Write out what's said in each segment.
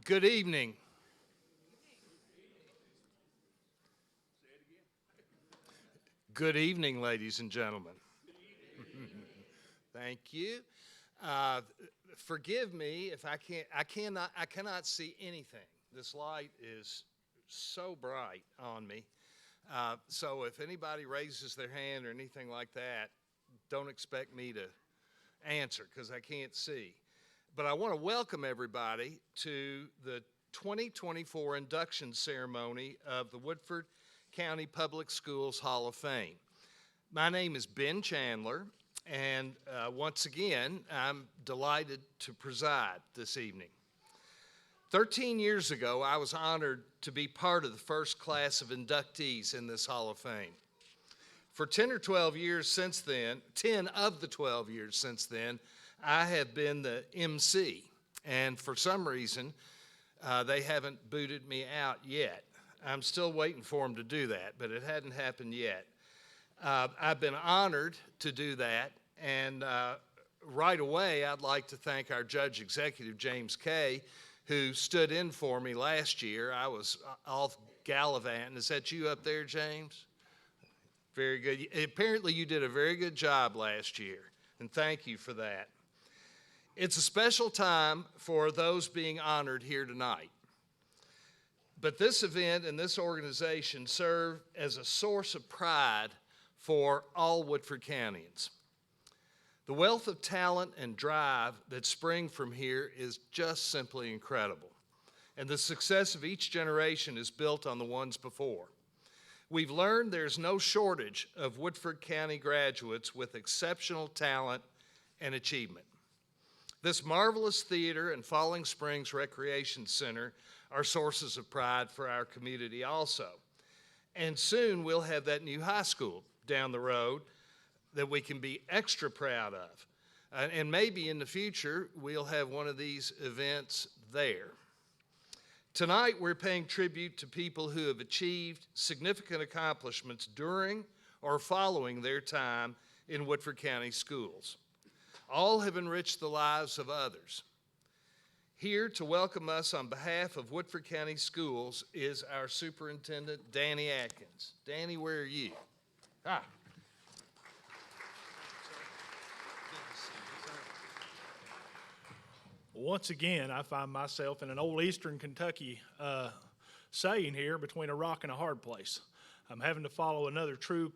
Good evening. Good evening, ladies and gentlemen. Thank you. Uh, Forgive me if I cannot see anything. This light is so bright on me. So if anybody raises their hand or anything like that, don't expect me to answer because I can't see. But I want to welcome everybody to the 2024 induction ceremony of the Woodford County Public Schools Hall of Fame. My name is Ben Chandler, and once again, I'm delighted to preside this evening. 13 years ago, I was honored to be part of the first class of inductees in this Hall of Fame. For 10 or 12 years since then, 10 of the 12 years since then, I have been the MC, and for some reason, they haven't booted me out yet. I'm still waiting for them to do that, but it hadn't happened yet. I've been honored to do that, and right away, I'd like to thank our Judge Executive, James Kay, who stood in for me last year. I was off gallivanting. Is that you up there, James? Very good. Apparently, you did a very good job last year, and thank you for that. It's a special time for those being honored here tonight. But this event and this organization serve as a source of pride for all Woodford Countyans. The wealth of talent and drive that spring from here is just simply incredible. And the success of each generation is built on the ones before. We've learned there's no shortage of Woodford County graduates with exceptional talent and achievement. This marvelous theater and Falling Springs Recreation Center are sources of pride for our community also. And soon we'll have that new high school down the road that we can be extra proud of. And maybe in the future we'll have one of these events there. Tonight we're paying tribute to people who have achieved significant accomplishments during or following their time in Woodford County schools. All have enriched the lives of others. Here to welcome us on behalf of Woodford County Schools is our superintendent, Danny Atkins. Danny, where are you? Hi. Once again, I find myself in an old Eastern Kentucky saying here, between a rock and a hard place. I'm having to follow another true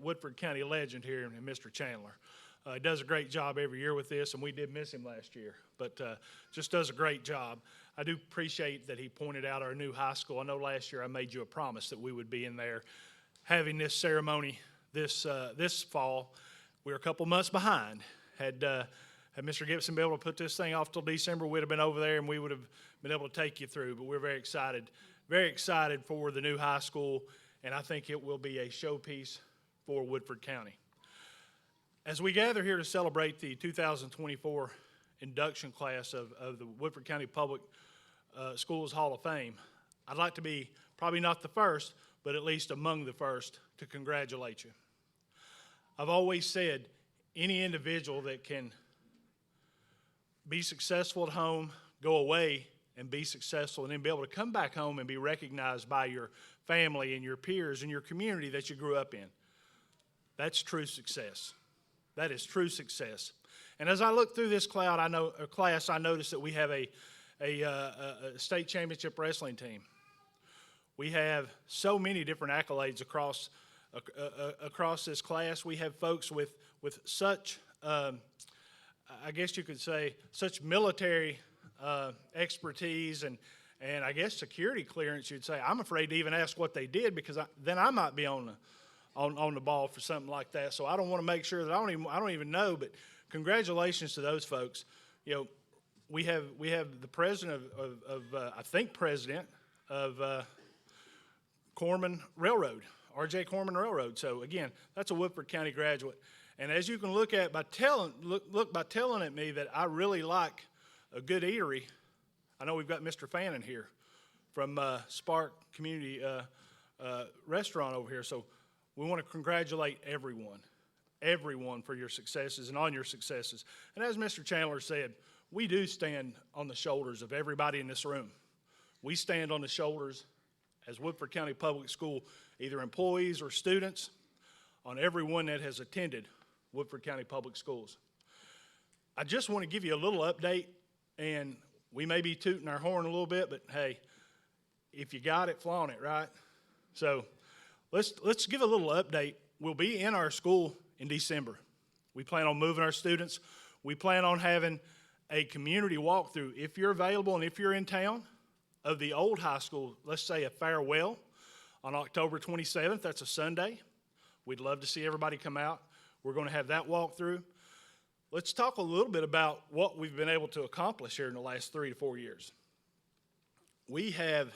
Woodford County legend here in Mr. Chandler. He does a great job every year with this, and we did miss him last year, but just does a great job. I do appreciate that he pointed out our new high school. I know last year I made you a promise that we would be in there having this ceremony this fall. We were a couple months behind. Had Mr. Gibson been able to put this thing off till December, we'd have been over there and we would have been able to take you through, but we're very excited for the new high school, and I think it will be a showpiece for Woodford County. As we gather here to celebrate the 2024 induction class of the Woodford County Public Schools Hall of Fame, I'd like to be probably not the first, but at least among the first to congratulate you. I've always said any individual that can be successful at home, go away and be successful, and then be able to come back home and be recognized by your family and your peers and your community that you grew up in, that's true success. That is true success. And as I look through this class, I noticed that we have a state championship wrestling team. We have so many different accolades across this class. We have folks with such, I guess you could say, such military expertise and I guess security clearance. You'd say, I'm afraid to even ask what they did because then I might be on the ball for something like that. So I don't want to make sure that I don't even know. But congratulations to those folks. You know, we have the president president of Corman Railroad, R.J. Corman Railroad. So again, that's a Woodford County graduate. And as you can look at by telling at me that I really like a good eatery. I know we've got Mr. Fannin here from Spark Community Restaurant over here. So we want to congratulate everyone for your successes and on your successes. And as Mr. Chandler said, we do stand on the shoulders of everybody in this room. We stand on the shoulders as Woodford County Public School, either employees or students, on everyone that has attended Woodford County Public Schools. I just want to give you a little update, and we may be tooting our horn a little bit, but hey, if you got it, flaunt it, right? So let's give a little update. We'll be in our school in December. We plan on moving our students. We plan on having a community walkthrough, if you're available and if you're in town, of the old high school, let's say a farewell on October 27th. That's a Sunday. We'd love to see everybody come out. We're going to have that walkthrough. Let's talk a little bit about what we've been able to accomplish here in the last 3 to 4 years. We have,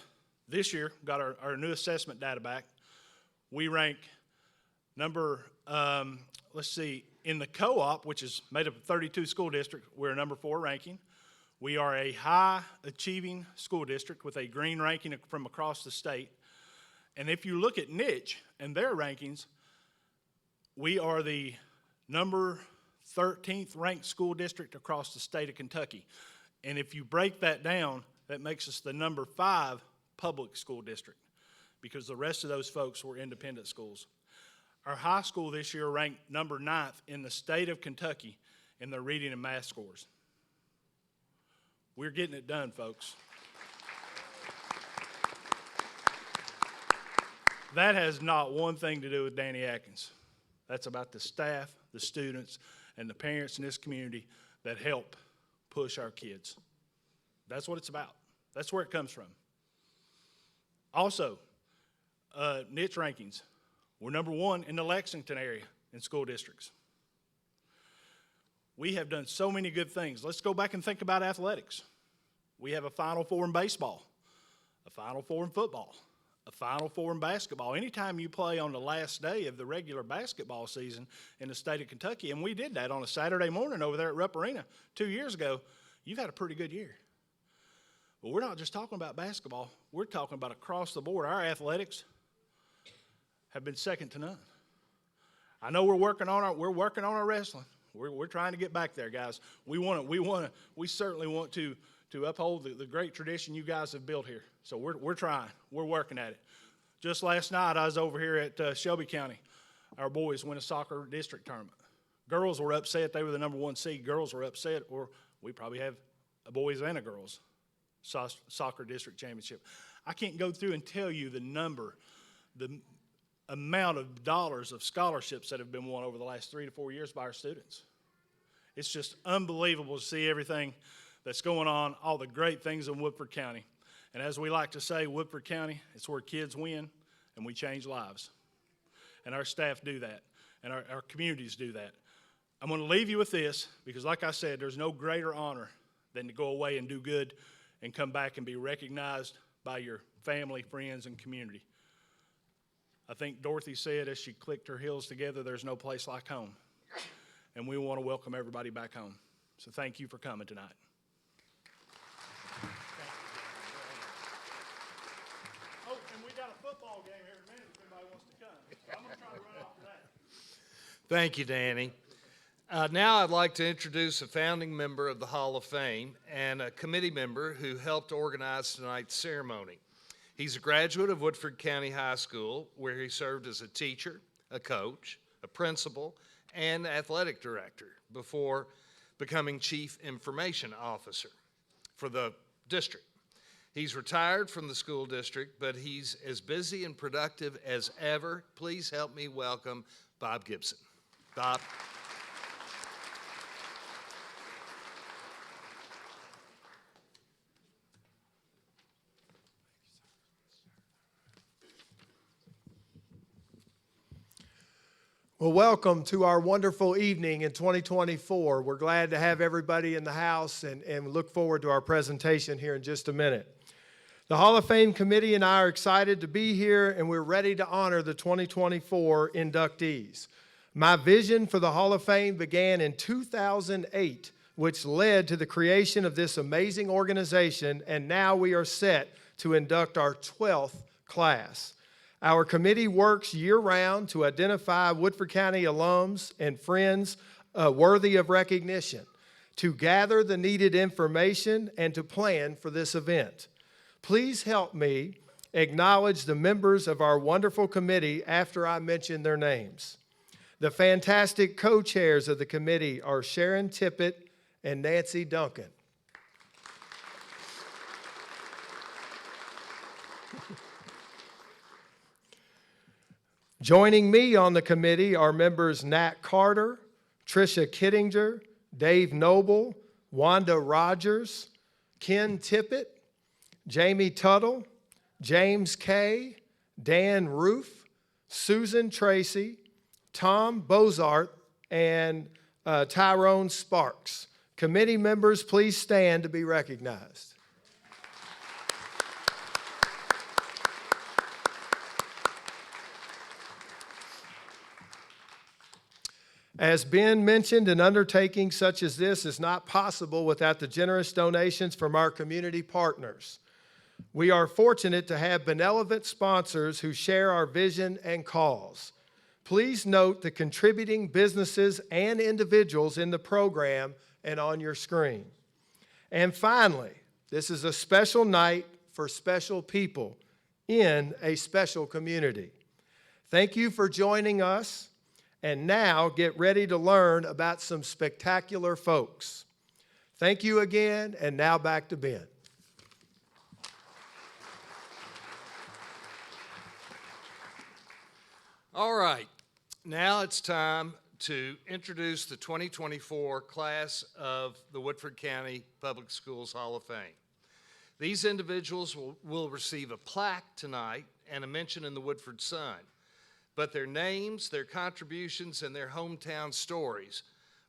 this year, got our new assessment data back. We rank number, in the co-op, which is made up of 32 school districts, we're a number 4 ranking. We are a high-achieving school district with a green ranking from across the state. And if you look at niche and their rankings, we are the number 13th ranked school district across the state of Kentucky. And if you break that down, that makes us the number 5 public school district, because the rest of those folks were independent schools. Our high school this year ranked number 9th in the state of Kentucky in their reading and math scores. We're getting it done, folks. That has not one thing to do with Danny Atkins. That's about the staff, the students, and the parents in this community that help push our kids. That's what it's about. That's where it comes from. Also, niche rankings. We're number 1 in the Lexington area in school districts. We have done so many good things. Let's go back and think about athletics. We have a Final Four in baseball, a Final Four in football, a Final Four in basketball. Anytime you play on the last day of the regular basketball season in the state of Kentucky, and we did that on a Saturday morning over there at Rupp Arena 2 years ago, you've had a pretty good year. But we're not just talking about basketball. We're talking about across the board. Our athletics have been second to none. I know we're working on our wrestling. We're trying to get back there, guys. We certainly want to uphold the great tradition you guys have built here. So we're trying. We're working at it. Just last night, I was over here at Shelby County. Our boys won a soccer district tournament. Girls were upset. They were the number 1 seed. Girls were upset, or we probably have a boys and a girls soccer district championship. I can't go through and tell you the amount of dollars of scholarships that have been won over the last 3 to 4 years by our students. It's just unbelievable to see everything that's going on, all the great things in Woodford County. And as we like to say, Woodford County, it's where kids win and we change lives. And our staff do that, and our communities do that. I'm going to leave you with this, because like I said, there's no greater honor than to go away and do good and come back and be recognized by your family, friends, and community. I think Dorothy said as she clicked her heels together, there's no place like home. And we want to welcome everybody back home. So thank you for coming tonight. Oh, and we got a football game here in a minute if anybody wants to come. So I'm going to try to run off to that. Thank you, Danny. Now I'd like to introduce a founding member of the Hall of Fame and a committee member who helped organize tonight's ceremony. He's a graduate of Woodford County High School, where he served as a teacher, a coach, a principal, and athletic director before becoming Chief Information Officer for the district. He's retired from the school district, but he's as busy and productive as ever. Please help me welcome Bob Gibson. Bob. Well, welcome to our wonderful evening in 2024. We're glad to have everybody in the house and look forward to our presentation here in just a minute. The Hall of Fame Committee and I are excited to be here, and we're ready to honor the 2024 inductees. My vision for the Hall of Fame began in 2008, which led to the creation of this amazing organization, and now we are set to induct our 12th class. Our committee works year-round to identify Woodford County alums and friends worthy of recognition. to gather the needed information and to plan for this event. Please help me acknowledge the members of our wonderful committee after I mention their names. The fantastic co-chairs of the committee are Sharon Tippett and Nancy Duncan. Joining me on the committee are members Nat Carter, Tricia Kittinger, Dave Noble, Wanda Rogers, Ken Tippett, Jamie Tuttle, James Kay, Dan Roof, Susan Tracy, Tom Bozart, and Tyrone Sparks. Committee members, please stand to be recognized. As Ben mentioned, an undertaking such as this is not possible without the generous donations from our community partners. We are fortunate to have benevolent sponsors who share our vision and cause. Please note the contributing businesses and individuals in the program and on your screen. And finally, this is a special night for special people in a special community. Thank you for joining us. And now get ready to learn about some spectacular folks. Thank you again, and now back to Ben. All right, now it's time to introduce the 2024 class of the Woodford County Public Schools Hall of Fame. These individuals will receive a plaque tonight and a mention in the Woodford Sun. But their names, their contributions, and their hometown stories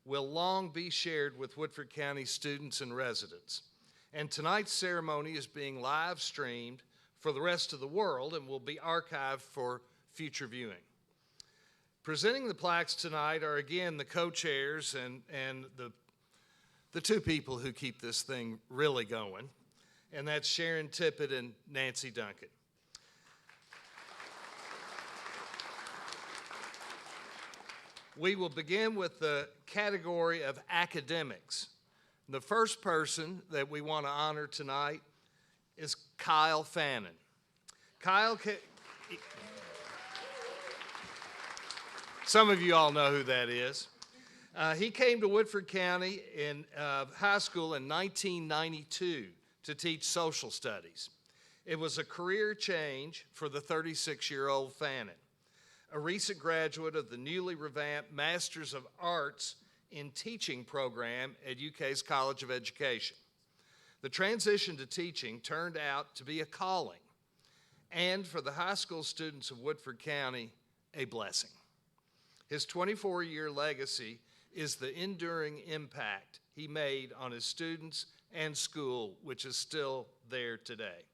will long be shared with Woodford County students and residents. And tonight's ceremony is being live streamed for the rest of the world and will be archived for future viewing. Presenting the plaques tonight are again the co-chairs and the two people who keep this thing really going, and that's Sharon Tippett and Nancy Duncan. We will begin with the category of academics. The first person that we want to honor tonight is Kyle Fannin. Kyle, some of you all know who that is. He came to Woodford County in high school in 1992 to teach social studies. It was a career change for the 36-year-old Fannin, a recent graduate of the newly revamped Masters of Arts in Teaching program at UK's College of Education. The transition to teaching turned out to be a calling, and for the high school students of Woodford County, a blessing. His 24-year legacy is the enduring impact he made on his students and school, which is still there today.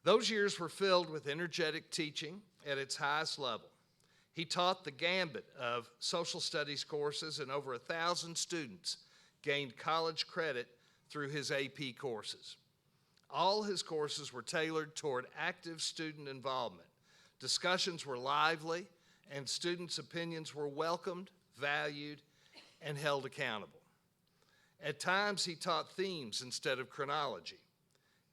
Those years were filled with energetic teaching at its highest level. He taught the gambit of social studies courses, and over 1,000 students gained college credit through his AP courses. All his courses were tailored toward active student involvement. Discussions were lively, and students' opinions were welcomed, valued, and held accountable. At times, he taught themes instead of chronology.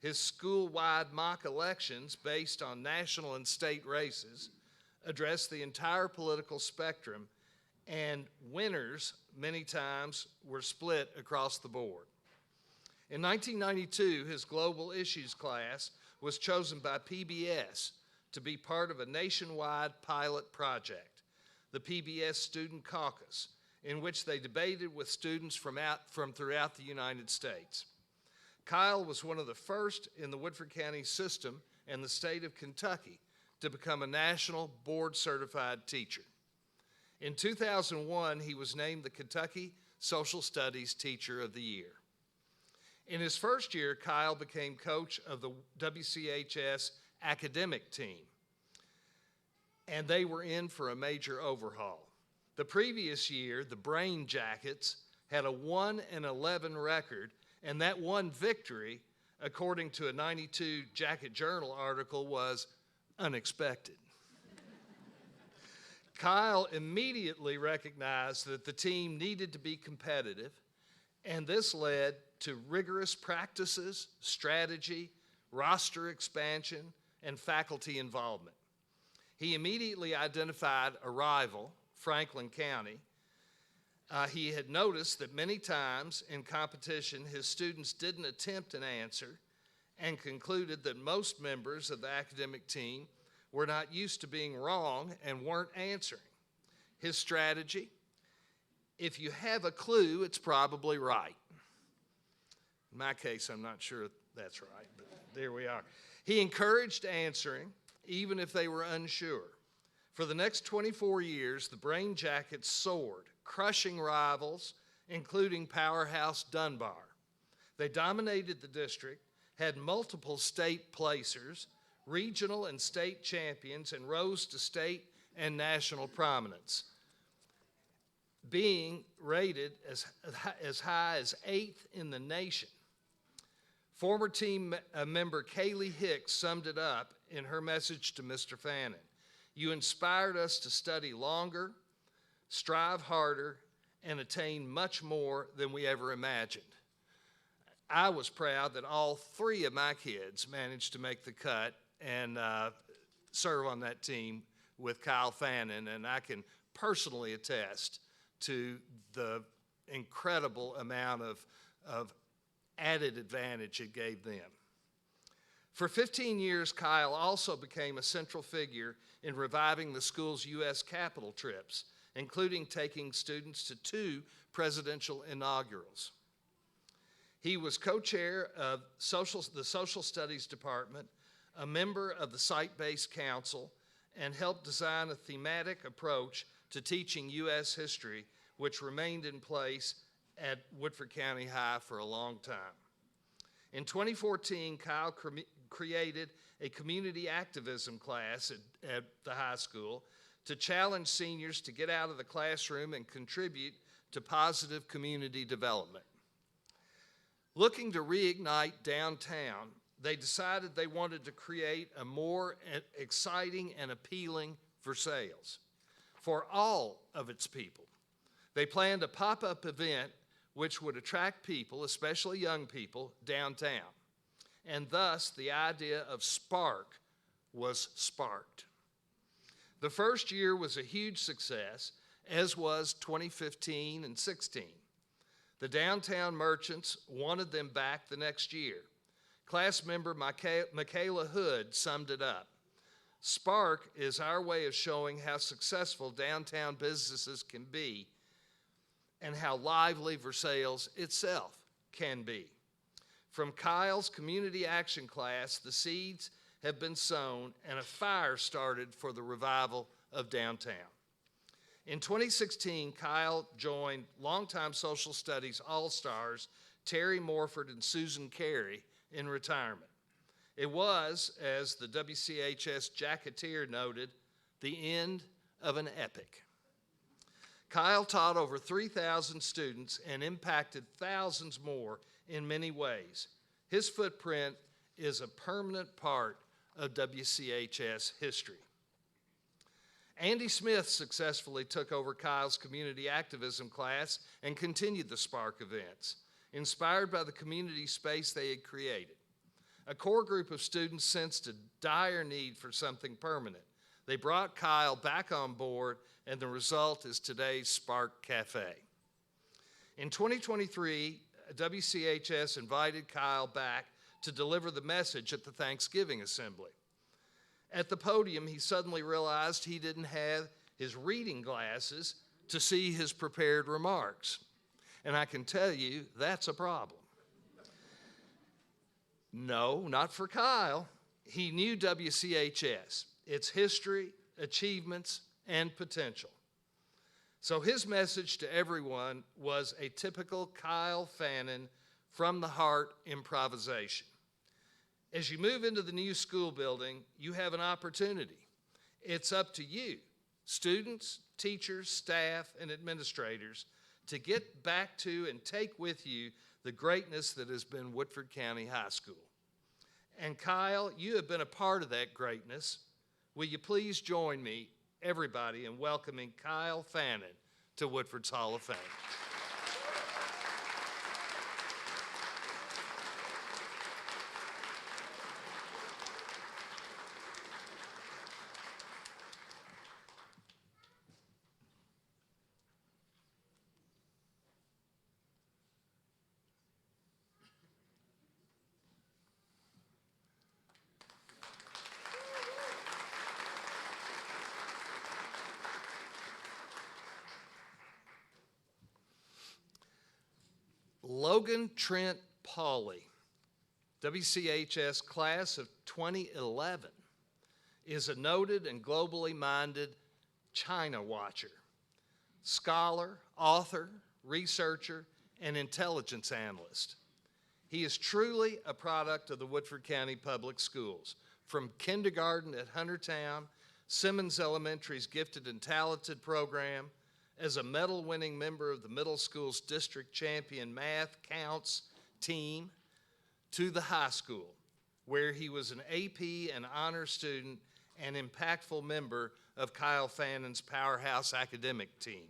His school-wide mock elections, based on national and state races, addressed the entire political spectrum, and winners many times were split across the board. In 1992, his Global Issues class was chosen by PBS to be part of a nationwide pilot project, the PBS Student Caucus, in which they debated with students from throughout the United States. Kyle was one of the first in the Woodford County system and the state of Kentucky to become a national board-certified teacher. In 2001, he was named the Kentucky Social Studies Teacher of the Year. In his first year, Kyle became coach of the WCHS academic team, and they were in for a major overhaul. The previous year, the Brain Jackets had a 1-11 record, and that one victory, according to a 92 Jacket Journal article, was unexpected. Kyle immediately recognized that the team needed to be competitive and this led to rigorous practices, strategy, roster expansion, and faculty involvement. He immediately identified a rival, Franklin County. He had noticed that many times in competition, his students didn't attempt an answer and concluded that most members of the academic team were not used to being wrong and weren't answering. His strategy: if you have a clue, it's probably right. In my case, I'm not sure that's right, but there we are. He encouraged answering, even if they were unsure. For the next 24 years, the Brain Jackets soared, crushing rivals, including powerhouse Dunbar. They dominated the district, had multiple state placers, regional and state champions, and rose to state and national prominence, being rated as high as 8th in the nation. Former team member Kaylee Hicks summed it up in her message to Mr. Fannin. You inspired us to study longer, strive harder, and attain much more than we ever imagined. I was proud that all 3 of my kids managed to make the cut and serve on that team with Kyle Fannin, and I can personally attest to the incredible amount of added advantage it gave them. For 15 years, Kyle also became a central figure in reviving the school's U.S. Capitol trips, including taking students to 2 presidential inaugurals. He was co-chair of the Social Studies Department, a member of the Site-Based Council, and helped design a thematic approach to teaching U.S. history, which remained in place at Woodford County High for a long time. In 2014, Kyle created a community activism class at the high school to challenge seniors to get out of the classroom and contribute to positive community development. Looking to reignite downtown, they decided they wanted to create a more exciting and appealing for sales for all of its people. They planned a pop-up event which would attract people, especially young people, downtown. And thus, the idea of Spark was sparked. The first year was a huge success, as was 2015 and 16. The downtown merchants wanted them back the next year. Class member Michaela Hood summed it up. Spark is our way of showing how successful downtown businesses can be and how lively Versailles itself can be. From Kyle's community action class, the seeds have been sown and a fire started for the revival of downtown. In 2016, Kyle joined longtime social studies all-stars Terry Morford and Susan Carey in retirement. It was, as the WCHS Jacketeer noted, the end of an epic. Kyle taught over 3,000 students and impacted thousands more in many ways. His footprint is a permanent part of WCHS history. Andy Smith successfully took over Kyle's community activism class and continued the Spark events, inspired by the community space they had created. A core group of students sensed a dire need for something permanent. They brought Kyle back on board, and the result is today's Spark Cafe. In 2023, WCHS invited Kyle back to deliver the message at the Thanksgiving Assembly. At the podium, he suddenly realized he didn't have his reading glasses to see his prepared remarks. And I can tell you, that's a problem. No, not for Kyle. He knew WCHS, its history, achievements, and potential. So his message to everyone was a typical Kyle Fannin from the heart improvisation. As you move into the new school building, you have an opportunity. It's up to you, students, teachers, staff, and administrators, to get back to and take with you the greatness that has been Woodford County High School. And Kyle, you have been a part of that greatness. Will you please join me, everybody, in welcoming Kyle Fannin to Woodford's Hall of Fame. Logan Trent Pauley, WCHS class of 2011, is a noted and globally minded China watcher, scholar, author, researcher, and intelligence analyst. He is truly a product of the Woodford County Public Schools. From kindergarten at Huntertown, Simmons Elementary's Gifted and Talented program, as a medal-winning member of the middle school's district champion math counts team, to the high school, where he was an AP and honor student and impactful member of Kyle Fannon's powerhouse academic team.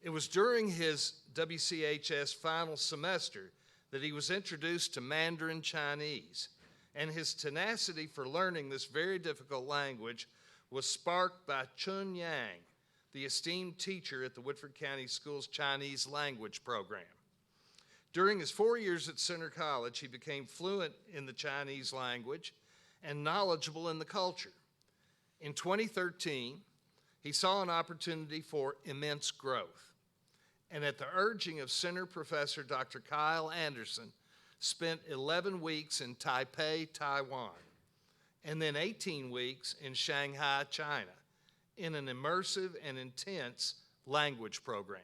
It was during his WCHS final semester that he was introduced to Mandarin Chinese, and his tenacity for learning this very difficult language was sparked by Chun Yang, the esteemed teacher at the Woodford County Schools Chinese language program. During his 4 years at Center College, he became fluent in the Chinese language and knowledgeable in the culture. In 2013, he saw an opportunity for immense growth, and at the urging of Center Professor Dr. Kyle Anderson, spent 11 weeks in Taipei, Taiwan, and then 18 weeks in Shanghai, China, in an immersive and intense language program.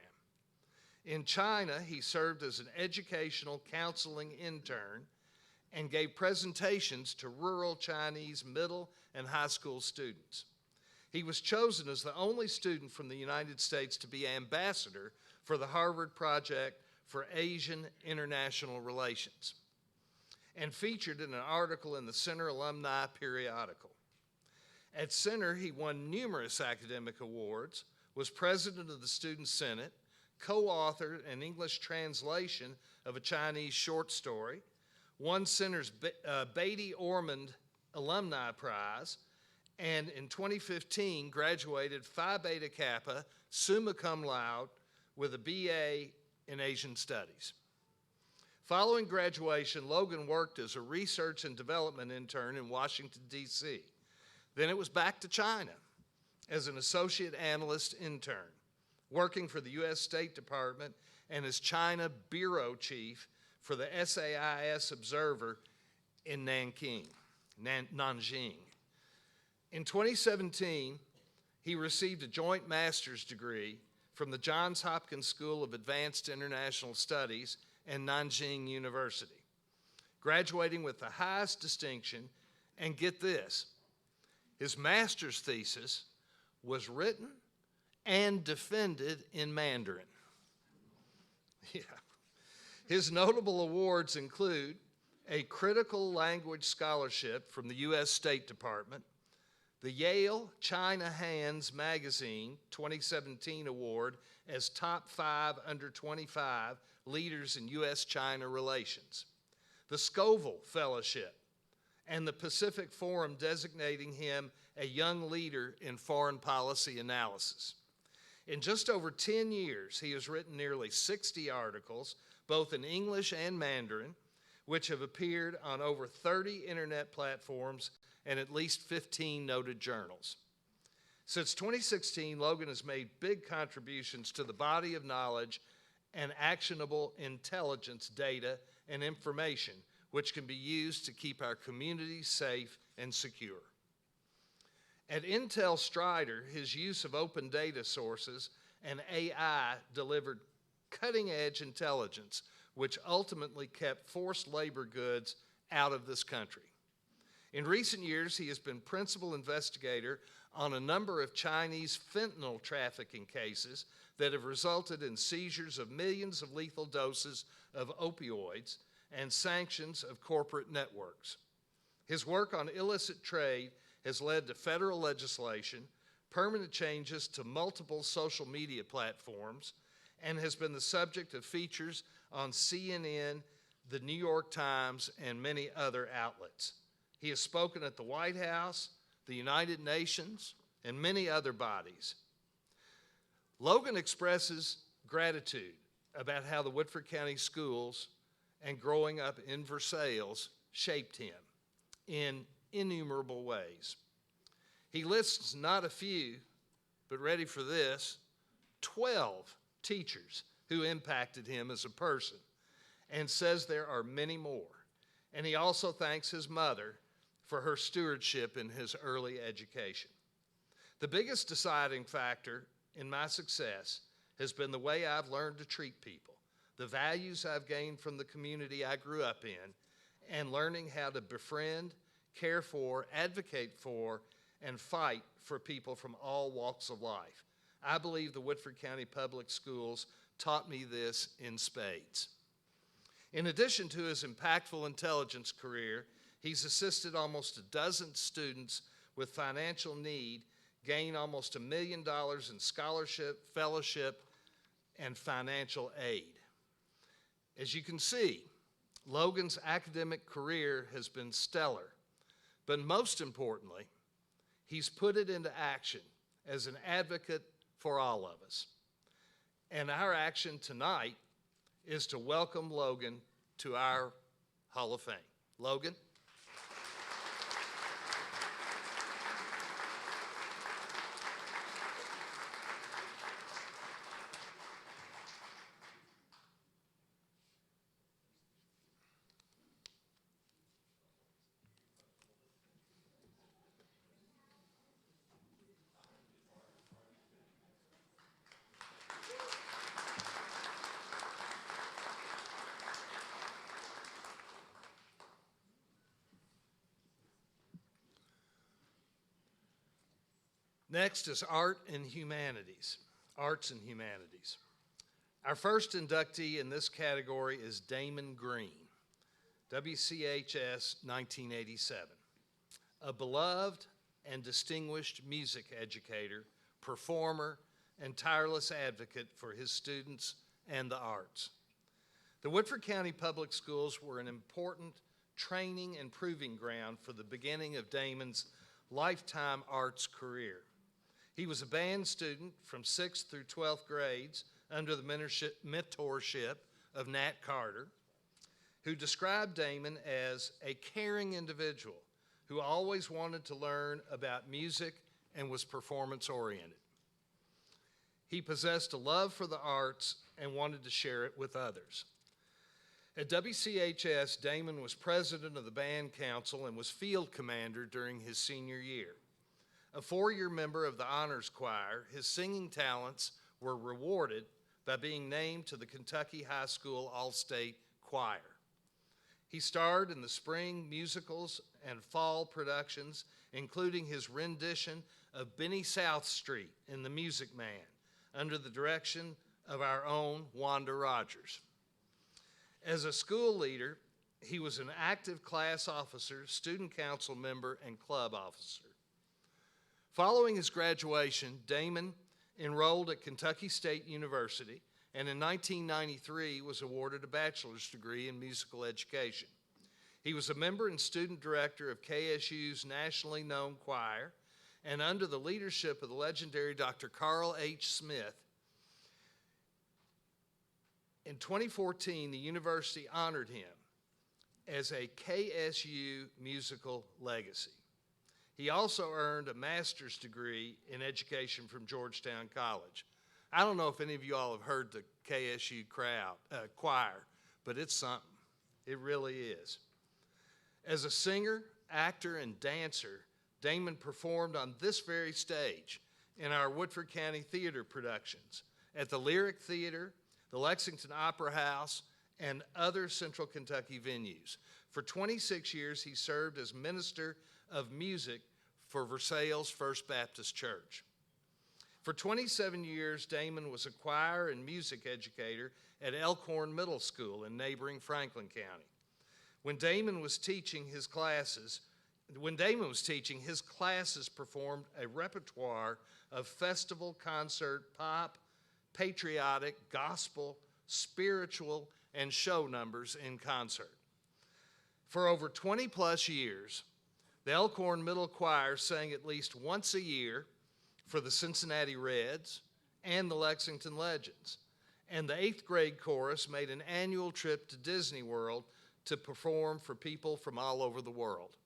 In China, he served as an educational counseling intern and gave presentations to rural Chinese middle and high school students. He was chosen as the only student from the United States to be ambassador for the Harvard Project for Asian International Relations, and featured in an article in the Center Alumni Periodical. At Center, he won numerous academic awards, was president of the Student Senate, co-authored an English translation of a Chinese short story, won Center's Beatty Ormond Alumni Prize, and in 2015 graduated Phi Beta Kappa, summa cum laude, with a BA in Asian Studies. Following graduation, Logan worked as a research and development intern in Washington, D.C. Then it was back to China as an associate analyst intern, working for the U.S. State Department and as China Bureau Chief for the SAIS Observer in Nanjing. In 2017, he received a joint master's degree from the Johns Hopkins School of Advanced International Studies and Nanjing University, graduating with the highest distinction, and get this, his master's thesis was written and defended in Mandarin. Yeah. His notable awards include a Critical Language Scholarship from the U.S. State Department, the Yale China Hands Magazine 2017 Award as Top 5 Under 25 Leaders in U.S.-China Relations, the Scoville Fellowship, and the Pacific Forum designating him a young leader in foreign policy analysis. In just over 10 years, he has written nearly 60 articles, both in English and Mandarin, which have appeared on over 30 internet platforms and at least 15 noted journals. Since 2016, Logan has made big contributions to the body of knowledge and actionable intelligence data and information, which can be used to keep our communities safe and secure. At Intel Strider, his use of open data sources and AI delivered cutting-edge intelligence, which ultimately kept forced labor goods out of this country. In recent years, he has been principal investigator on a number of Chinese fentanyl trafficking cases that have resulted in seizures of millions of lethal doses of opioids and sanctions of corporate networks. His work on illicit trade has led to federal legislation, permanent changes to multiple social media platforms, and has been the subject of features on CNN, the New York Times, and many other outlets. He has spoken at the White House, the United Nations, and many other bodies. Logan expresses gratitude about how the Woodford County Schools and growing up in Versailles shaped him in innumerable ways. He lists not a few, but ready for this, 12 teachers who impacted him as a person, and says there are many more. And he also thanks his mother for her stewardship in his early education. The biggest deciding factor in my success has been the way I've learned to treat people, the values I've gained from the community I grew up in, and learning how to befriend, care for, advocate for, and fight for people from all walks of life. I believe the Woodford County Public Schools taught me this in spades. In addition to his impactful intelligence career, he's assisted almost a dozen students with financial need gain almost $1 million in scholarship, fellowship, and financial aid. As you can see, Logan's academic career has been stellar, but most importantly, he's put it into action as an advocate for all of us. And our action tonight is to welcome Logan to our Hall of Fame. Logan? Next is Art and Humanities, Arts and Humanities. Our first inductee in this category is Damon Green, WCHS 1987, a beloved and distinguished music educator, performer, and tireless advocate for his students and the arts. The Woodford County Public Schools were an important training and proving ground for the beginning of Damon's lifetime arts career. He was a band student from 6th through 12th grades under the mentorship of Nat Carter, who described Damon as a caring individual who always wanted to learn about music and was performance-oriented. He possessed a love for the arts and wanted to share it with others. At WCHS, Damon was president of the band council and was field commander during his senior year. A 4-year member of the honors choir, his singing talents were rewarded by being named to the Kentucky High School All-State Choir. He starred in the spring musicals and fall productions, including his rendition of Benny South Street in The Music Man, under the direction of our own Wanda Rogers. As a school leader, he was an active class officer, student council member, and club officer. Following his graduation, Damon enrolled at Kentucky State University and in 1993 was awarded a bachelor's degree in musical education. He was a member and student director of KSU's nationally known choir, and under the leadership of the legendary Dr. Carl H. Smith, in 2014, the university honored him as a KSU Musical Legacy. He also earned a master's degree in education from Georgetown College. I don't know if any of you all have heard the KSU choir, but it's something. It really is. As a singer, actor, and dancer, Damon performed on this very stage in our Woodford County Theater productions, at the Lyric Theater, the Lexington Opera House, and other Central Kentucky venues. For 26 years, he served as minister of music for Versailles First Baptist Church. For 27 years, Damon was a choir and music educator at Elkhorn Middle School in neighboring Franklin County. When Damon was teaching, his classes performed a repertoire of festival, concert, pop, patriotic, gospel, spiritual, and show numbers in concert. For over 20 plus years, the Elkhorn Middle Choir sang at least once a year for the Cincinnati Reds and the Lexington Legends, and the 8th grade chorus made an annual trip to Disney World to perform for people from all over the world.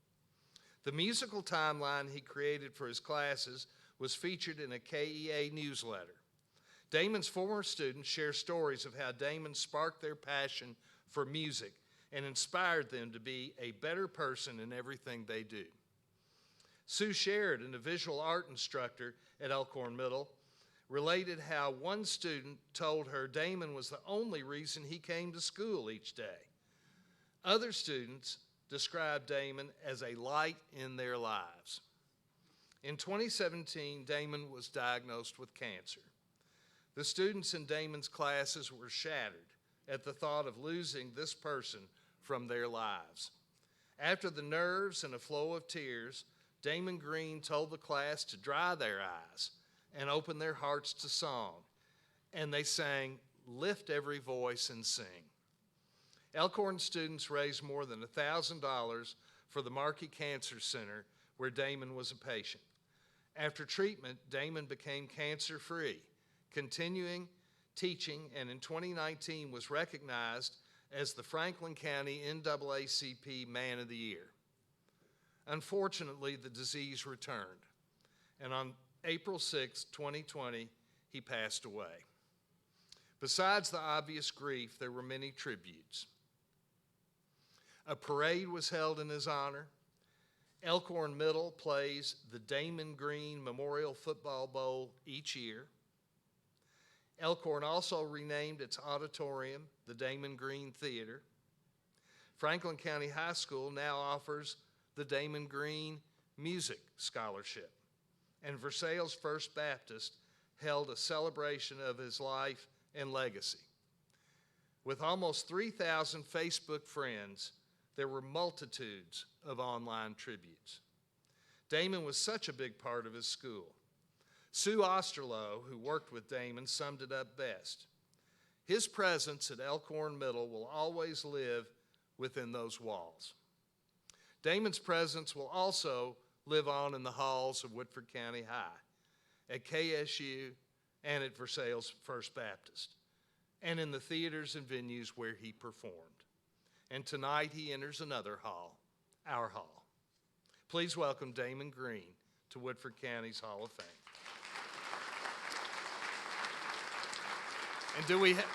The musical timeline he created for his classes was featured in a KEA newsletter. Damon's former students share stories of how Damon sparked their passion for music and inspired them to be a better person in everything they do. Sue Sheridan, a visual art instructor at Elkhorn Middle, related how one student told her Damon was the only reason he came to school each day. Other students described Damon as a light in their lives. In 2017, Damon was diagnosed with cancer. The students in Damon's classes were shattered at the thought of losing this person from their lives. After the nerves and a flow of tears, Damon Green told the class to dry their eyes and open their hearts to song, and they sang, "Lift Every Voice and Sing." Elkhorn students raised more than $1,000 for the Markey Cancer Center, where Damon was a patient. After treatment, Damon became cancer-free, continuing teaching, and in 2019 was recognized as the Franklin County NAACP Man of the Year. Unfortunately, the disease returned, and on April 6, 2020, he passed away. Besides the obvious grief, there were many tributes. A parade was held in his honor. Elkhorn Middle plays the Damon Green Memorial Football Bowl each year. Elkhorn also renamed its auditorium the Damon Green Theater. Franklin County High School now offers the Damon Green Music Scholarship. And Versailles First Baptist held a celebration of his life and legacy. With almost 3,000 Facebook friends, there were multitudes of online tributes. Damon was such a big part of his school. Sue Osterloh, who worked with Damon, summed it up best. His presence at Elkhorn Middle will always live within those walls. Damon's presence will also live on in the halls of Woodford County High, at KSU, and at Versailles First Baptist, and in the theaters and venues where he performed. And tonight he enters another hall, our hall. Please welcome Damon Green to Woodford County's Hall of Fame. And do we have...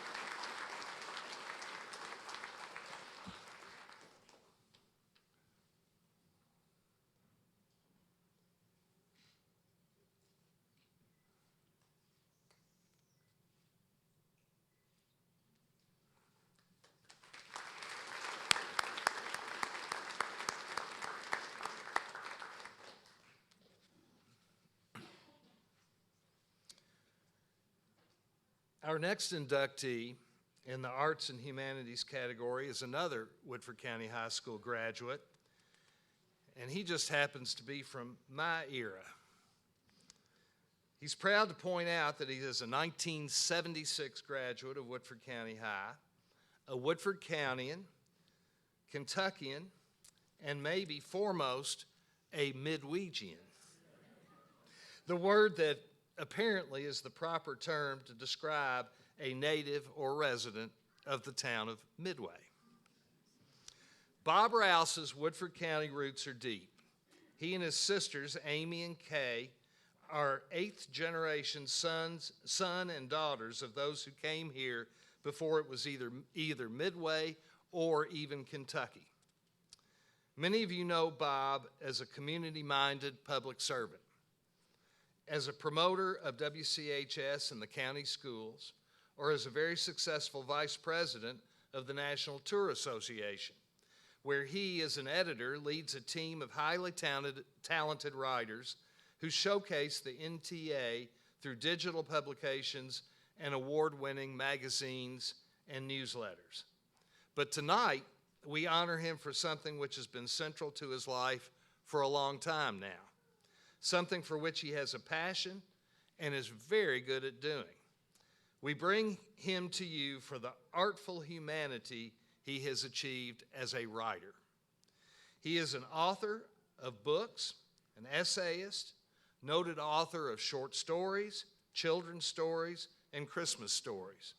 Our next inductee in the Arts and Humanities category is another Woodford County High School graduate, and he just happens to be from my era. He's proud to point out that he is a 1976 graduate of Woodford County High, a Woodford Countyan, Kentuckian, and maybe foremost, a Midwegian. The word that apparently is the proper term to describe a native or resident of the town of Midway. Bob Rouse's Woodford County roots are deep. He and his sisters, Amy and Kay, are eighth generation son and daughters of those who came here before it was either Midway or even Kentucky. Many of you know Bob as a community-minded public servant. As a promoter of WCHS in the county schools, or as a very successful vice president of the National Tour Association, where he, as an editor, leads a team of highly talented writers who showcase the NTA through digital publications and award-winning magazines and newsletters. But tonight, we honor him for something which has been central to his life for a long time now, something for which he has a passion and is very good at doing. We bring him to you for the artful humanity he has achieved as a writer. He is an author of books, an essayist, noted author of short stories, children's stories, and Christmas stories.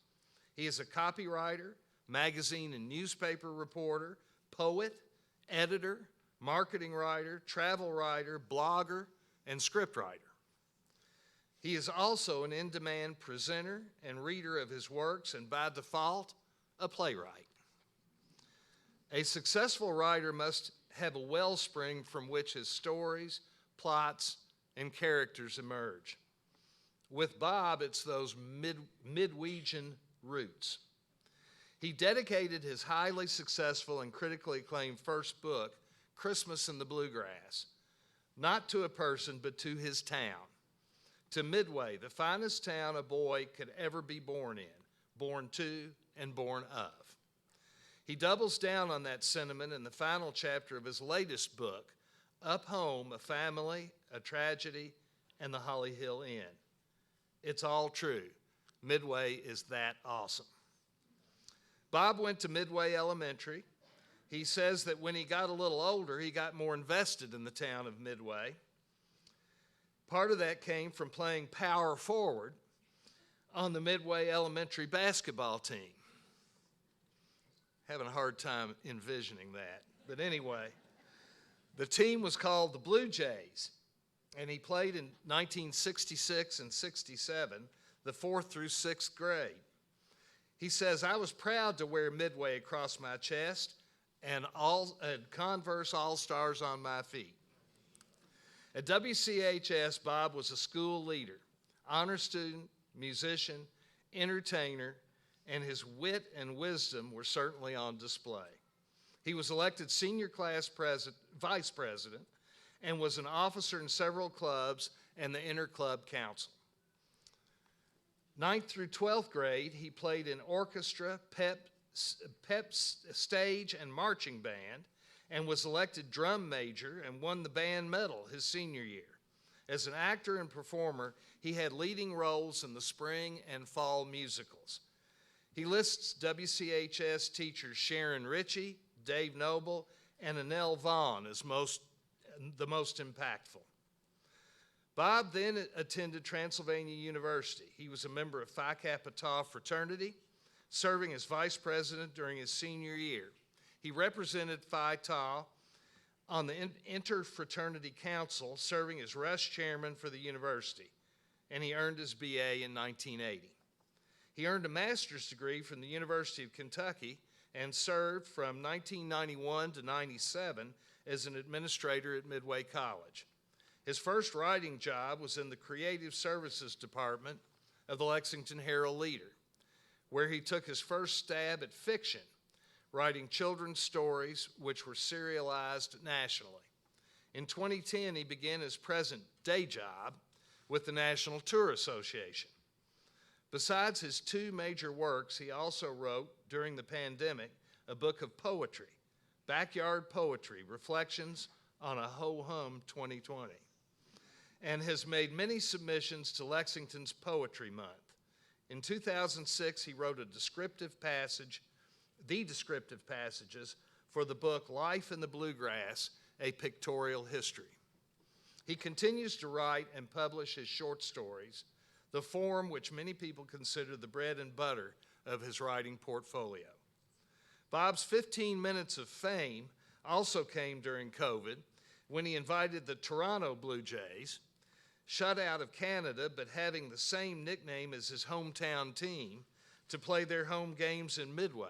He is a copywriter, magazine and newspaper reporter, poet, editor, marketing writer, travel writer, blogger, and scriptwriter. He is also an in-demand presenter and reader of his works, and by default, a playwright. A successful writer must have a wellspring from which his stories, plots, and characters emerge. With Bob, it's those Midwegian roots. He dedicated his highly successful and critically acclaimed first book, Christmas in the Bluegrass, not to a person, but to his town, to Midway, the finest town a boy could ever be born in, born to, and born of. He doubles down on that sentiment in the final chapter of his latest book, Up Home, A Family, A Tragedy, and the Holly Hill Inn. It's all true. Midway is that awesome. Bob went to Midway Elementary. He says that when he got a little older, he got more invested in the town of Midway. Part of that came from playing power forward on the Midway Elementary basketball team. Having a hard time envisioning that. But anyway, the team was called the Blue Jays, and he played in 1966 and 67, the 4th through 6th grade. He says, I was proud to wear Midway across my chest and Converse All-Stars on my feet. At WCHS, Bob was a school leader, honor student, musician, entertainer, and his wit and wisdom were certainly on display. He was elected senior class vice president and was an officer in several clubs and the inter-club council. 9th through 12th grade, he played in orchestra, pep stage, and marching band, and was elected drum major and won the band medal his senior year. As an actor and performer, he had leading roles in the spring and fall musicals. He lists WCHS teachers Sharon Ritchie, Dave Noble, and Annelle Vaughn as the most impactful. Bob then attended Transylvania University. He was a member of Phi Kappa Tau fraternity, serving as vice president during his senior year. He represented Phi Tau on the Interfraternity Council, serving as Rush chairman for the university, and he earned his BA in 1980. He earned a master's degree from the University of Kentucky and served from 1991 to 97 as an administrator at Midway College. His first writing job was in the Creative Services Department of the Lexington Herald-Leader, where he took his first stab at fiction, writing children's stories which were serialized nationally. In 2010, he began his present day job with the National Tour Association. Besides his 2 major works, he also wrote, during the pandemic, a book of poetry, Backyard Poetry, Reflections on a Ho-Hum 2020, and has made many submissions to Lexington's Poetry Month. In 2006, he wrote the descriptive passages for the book Life in the Bluegrass, A Pictorial History. He continues to write and publish his short stories, the form which many people consider the bread and butter of his writing portfolio. Bob's 15 minutes of fame also came during COVID, when he invited the Toronto Blue Jays, shut out of Canada but having the same nickname as his hometown team, to play their home games in Midway.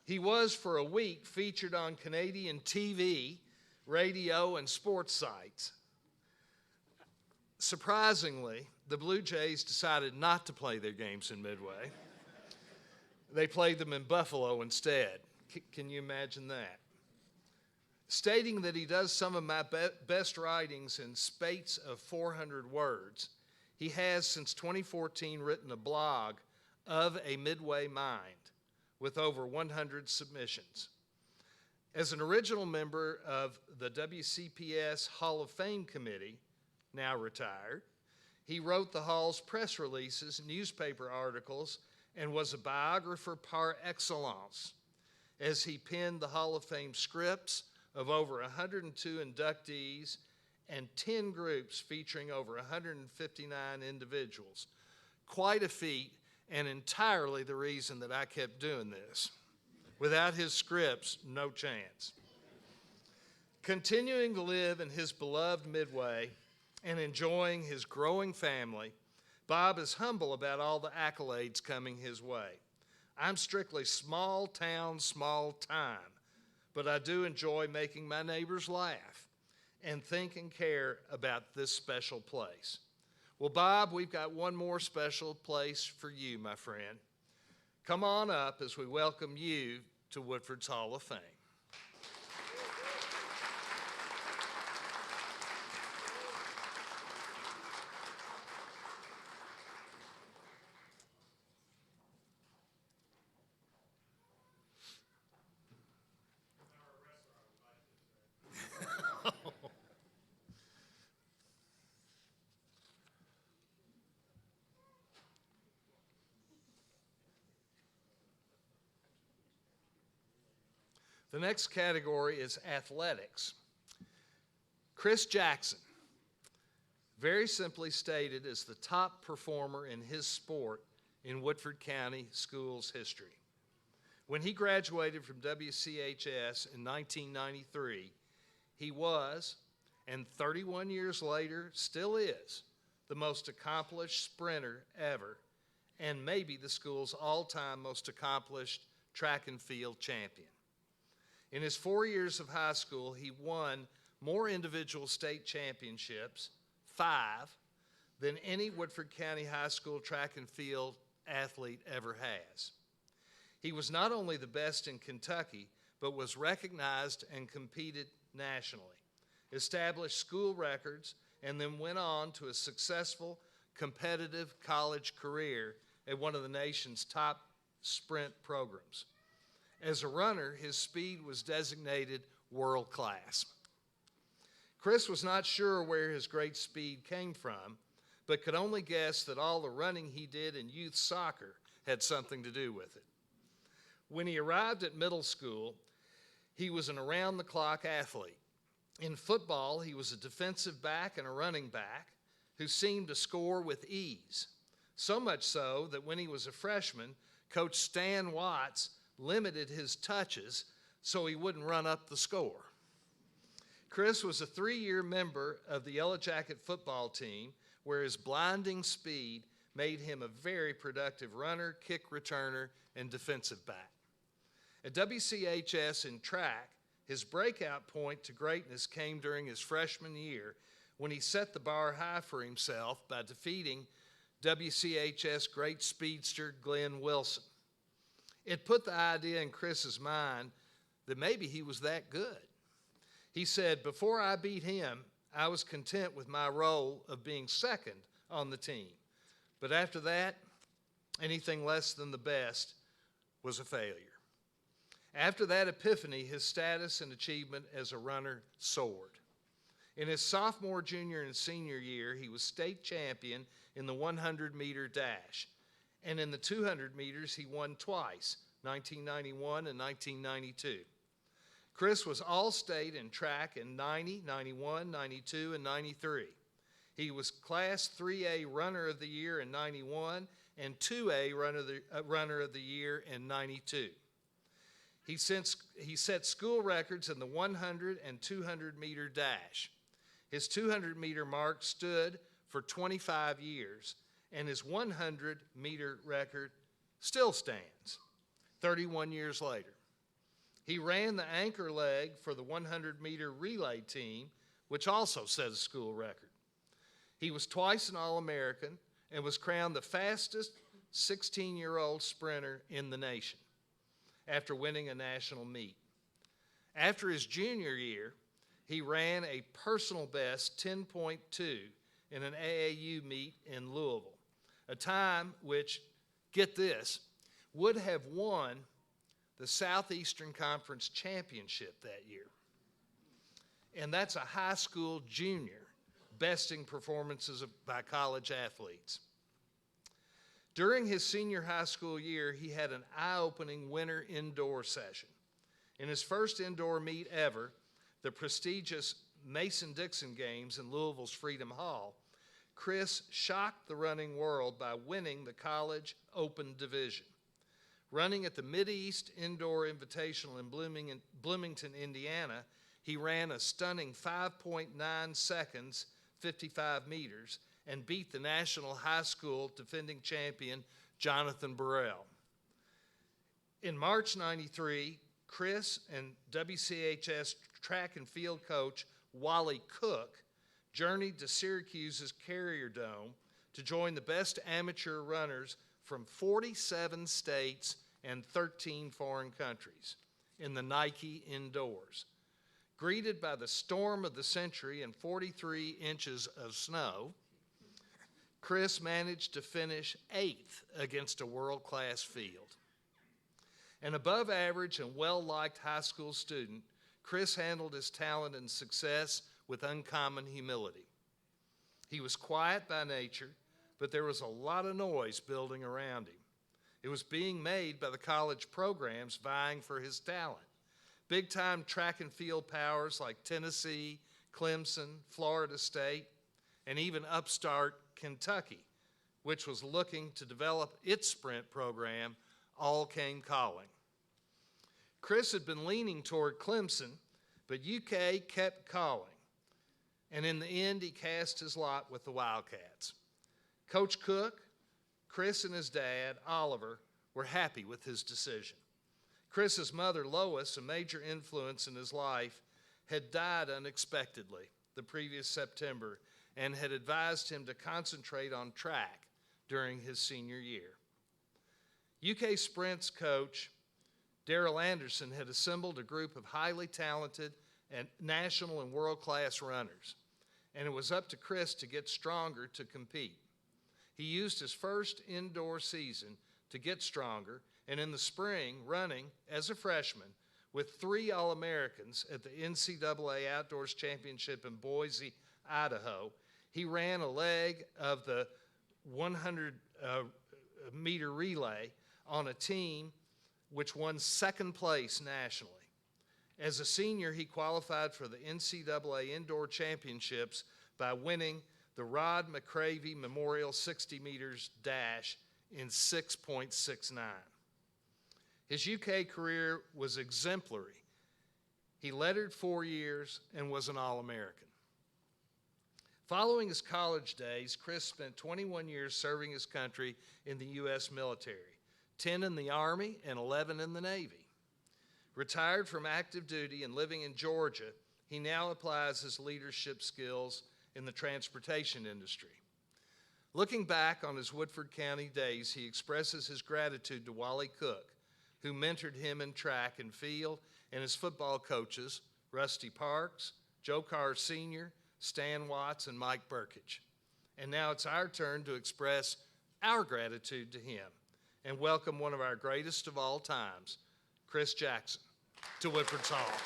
He was, for a week, featured on Canadian TV, radio, and sports sites. Surprisingly, the Blue Jays decided not to play their games in Midway. They played them in Buffalo instead. Can you imagine that? Stating that he does some of my best writings in spates of 400 words, he has since 2014 written a blog of a Midway mind with over 100 submissions. As an original member of the WCPS Hall of Fame Committee, now retired, he wrote the Hall's press releases, newspaper articles, and was a biographer par excellence, as he penned the Hall of Fame scripts of over 102 inductees and 10 groups featuring over 159 individuals. Quite a feat, and entirely the reason that I kept doing this. Without his scripts, no chance. Continuing to live in his beloved Midway and enjoying his growing family, Bob is humble about all the accolades coming his way. I'm strictly small town, small time, but I do enjoy making my neighbors laugh and think and care about this special place. Well, Bob, we've got one more special place for you, my friend. Come on up as we welcome you to Woodford's Hall of Fame. The next category is athletics. Chris Jackson, very simply stated, is the top performer in his sport in Woodford County Schools history. When he graduated from WCHS in 1993, he was, and 31 years later still is, the most accomplished sprinter ever, and maybe the school's all-time most accomplished track and field champion. In his 4 years of high school, he won more individual state championships, 5, than any Woodford County High School track and field athlete ever has. He was not only the best in Kentucky, but was recognized and competed nationally, established school records, and then went on to a successful, competitive college career at one of the nation's top sprint programs. As a runner, his speed was designated world class. Chris was not sure where his great speed came from, but could only guess that all the running he did in youth soccer had something to do with it. When he arrived at middle school, he was an around-the-clock athlete. In football, he was a defensive back and a running back who seemed to score with ease, so much so that when he was a freshman, Coach Stan Watts limited his touches so he wouldn't run up the score. Chris was a 3-year member of the Yellow Jacket football team, where his blinding speed made him a very productive runner, kick returner, and defensive back. At WCHS in track, his breakout point to greatness came during his freshman year when he set the bar high for himself by defeating WCHS great speedster Glenn Wilson. It put the idea in Chris's mind that maybe he was that good. He said, "Before I beat him, I was content with my role of being second on the team. But after that, anything less than the best was a failure." After that epiphany, his status and achievement as a runner soared. In his sophomore, junior, and senior year, he was state champion in the 100-meter dash. And in the 200 meters, he won twice, 1991 and 1992. Chris was all-state in track in 90, 91, 92, and 93. He was Class 3A Runner of the Year in 91 and 2A Runner of the Year in 92. He set school records in the 100 and 200-meter dash. His 200-meter mark stood for 25 years, and his 100-meter record still stands 31 years later. He ran the anchor leg for the 100-meter relay team, which also set a school record. He was twice an All-American and was crowned the fastest 16-year-old sprinter in the nation after winning a national meet. After his junior year, he ran a personal best 10.2 in an AAU meet in Louisville, a time which, get this, would have won the Southeastern Conference Championship that year. And that's a high school junior besting performances by college athletes. During his senior high school year, he had an eye-opening winter indoor session. In his first indoor meet ever, the prestigious Mason-Dixon Games in Louisville's Freedom Hall, Chris shocked the running world by winning the college open division. Running at the Mideast Indoor Invitational in Bloomington, Indiana, he ran a stunning 5.9 seconds, 55 meters, and beat the national high school defending champion, Jonathan Burrell. In March '93, Chris and WCHS track and field coach Wally Cook journeyed to Syracuse's Carrier Dome to join the best amateur runners from 47 states and 13 foreign countries in the Nike indoors. Greeted by the storm of the century and 43 inches of snow, Chris managed to finish 8th against a world-class field. An above average and well-liked high school student, Chris handled his talent and success with uncommon humility. He was quiet by nature, but there was a lot of noise building around him. It was being made by the college programs vying for his talent. Big-time track and field powers like Tennessee, Clemson, Florida State, and even upstart Kentucky, which was looking to develop its sprint program, all came calling. Chris had been leaning toward Clemson, but UK kept calling, and in the end, he cast his lot with the Wildcats. Coach Cook, Chris, and his dad, Oliver, were happy with his decision. Chris's mother, Lois, a major influence in his life, had died unexpectedly the previous September and had advised him to concentrate on track during his senior year. UK Sprint's coach, Daryl Anderson, had assembled a group of highly talented and national and world-class runners, and it was up to Chris to get stronger to compete. He used his first indoor season to get stronger, and in the spring, running as a freshman with 3 All-Americans at the NCAA Outdoors Championship in Boise, Idaho, he ran a leg of the 100-meter relay on a team which won second place nationally. As a senior, he qualified for the NCAA Indoor Championships by winning the Rod McCravey Memorial 60 meters dash in 6.69. His UK career was exemplary. He lettered 4 years and was an All-American. Following his college days, Chris spent 21 years serving his country in the U.S. military, 10 in the Army and 11 in the Navy. Retired from active duty and living in Georgia, he now applies his leadership skills in the transportation industry. Looking back on his Woodford County days, he expresses his gratitude to Wally Cook, who mentored him in track and field, and his football coaches, Rusty Parks, Joe Carr Sr., Stan Watts, and Mike Burkage. And now it's our turn to express our gratitude to him and welcome one of our greatest of all times, Chris Jackson, to Woodford's Hall.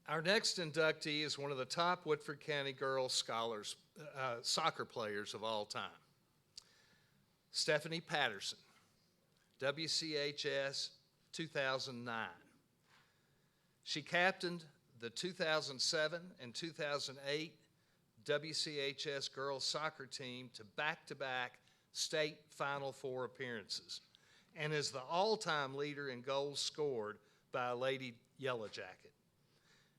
Our next inductee is one of the top Woodford County girls scholars, soccer players of all time. Stephanie Patterson, WCHS 2009. She captained the 2007 and 2008 WCHS girls soccer team to back-to-back state Final Four appearances and is the all-time leader in goals scored by a Lady Yellow Jacket.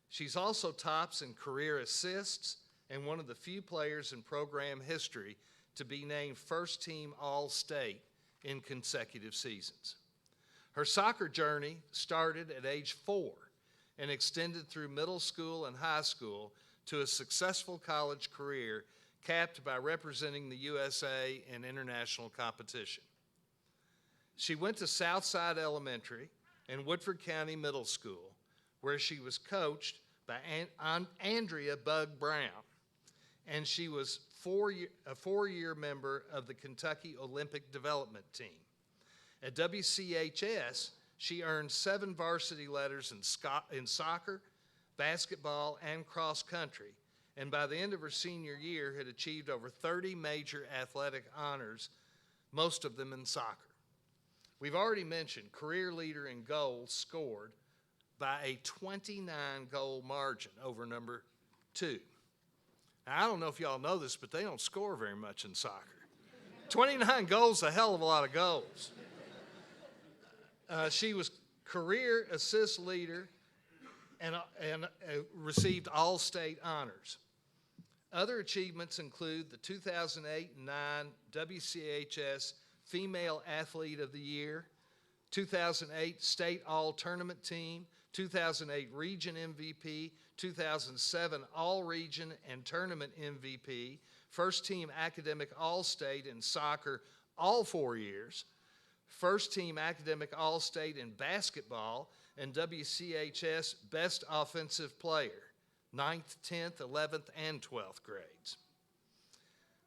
She's also tops in career assists and one of the few players in program history to be named first-team All-State in consecutive seasons. Her soccer journey started at age 4 and extended through middle school and high school to a successful college career capped by representing the USA in international competition. She went to Southside Elementary and Woodford County Middle School, where she was coached by Andrea Bug Brown, and she was a four-year member of the Kentucky Olympic Development Team. At WCHS, she earned 7 varsity letters in soccer, basketball, and cross country, and by the end of her senior year had achieved over 30 major athletic honors, most of them in soccer. We've already mentioned career leader in goals scored by a 29-goal margin over number 2. Now, I don't know if y'all know this, but they don't score very much in soccer. 29 goals is a hell of a lot of goals. She was career assist leader and received all-state honors. Other achievements include the 2008 and 9 WCHS Female Athlete of the Year, 2008 State All-Tournament Team, 2008 Region MVP, 2007 All-Region and Tournament MVP, First Team Academic All-State in soccer all 4 years, First Team Academic All-State in basketball, and WCHS Best Offensive Player, 9th, 10th, 11th, and 12th grades.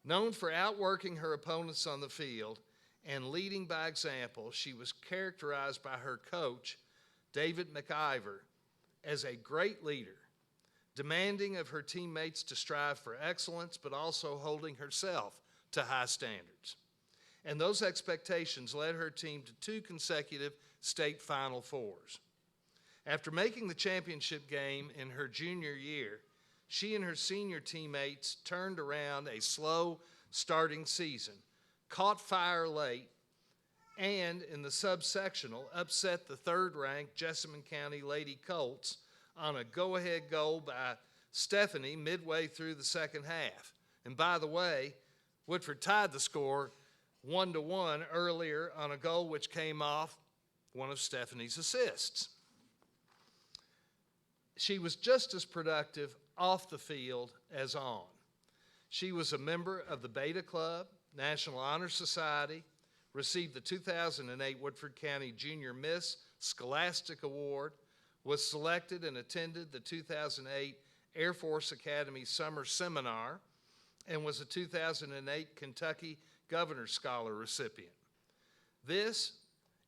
Known for outworking her opponents on the field and leading by example, she was characterized by her coach, David McIver, as a great leader, demanding of her teammates to strive for excellence, but also holding herself to high standards. And those expectations led her team to 2 consecutive state Final Fours. After making the championship game in her junior year, she and her senior teammates turned around a slow starting season, caught fire late, and in the subsectional upset the 3rd-ranked Jessamine County Lady Colts on a go-ahead goal by Stephanie midway through the second half. And by the way, Woodford tied the score 1-1 earlier on a goal which came off one of Stephanie's assists. She was just as productive off the field as on. She was a member of the Beta Club, National Honor Society, received the 2008 Woodford County Junior Miss Scholastic Award, was selected and attended the 2008 Air Force Academy Summer Seminar, and was a 2008 Kentucky Governor's Scholar recipient. This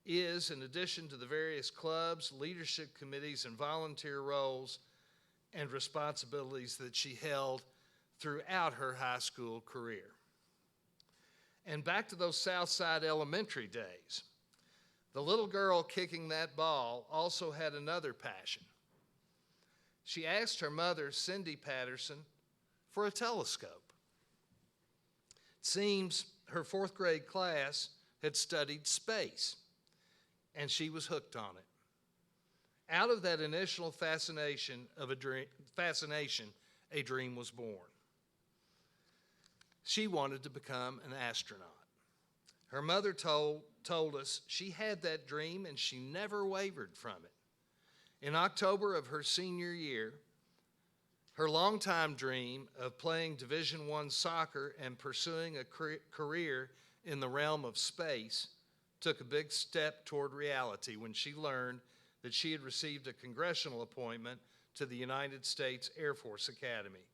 is, in addition to the various clubs, leadership committees, and volunteer roles and responsibilities that she held throughout her high school career. And back to those Southside Elementary days. The little girl kicking that ball also had another passion. She asked her mother, Cindy Patterson, for a telescope. It seems her 4th grade class had studied space, and she was hooked on it. Out of that initial fascination, a dream was born. She wanted to become an astronaut. Her mother told us she had that dream and she never wavered from it. In October of her senior year, her longtime dream of playing Division I soccer and pursuing a career in the realm of space took a big step toward reality when she learned that she had received a congressional appointment to the United States Air Force Academy,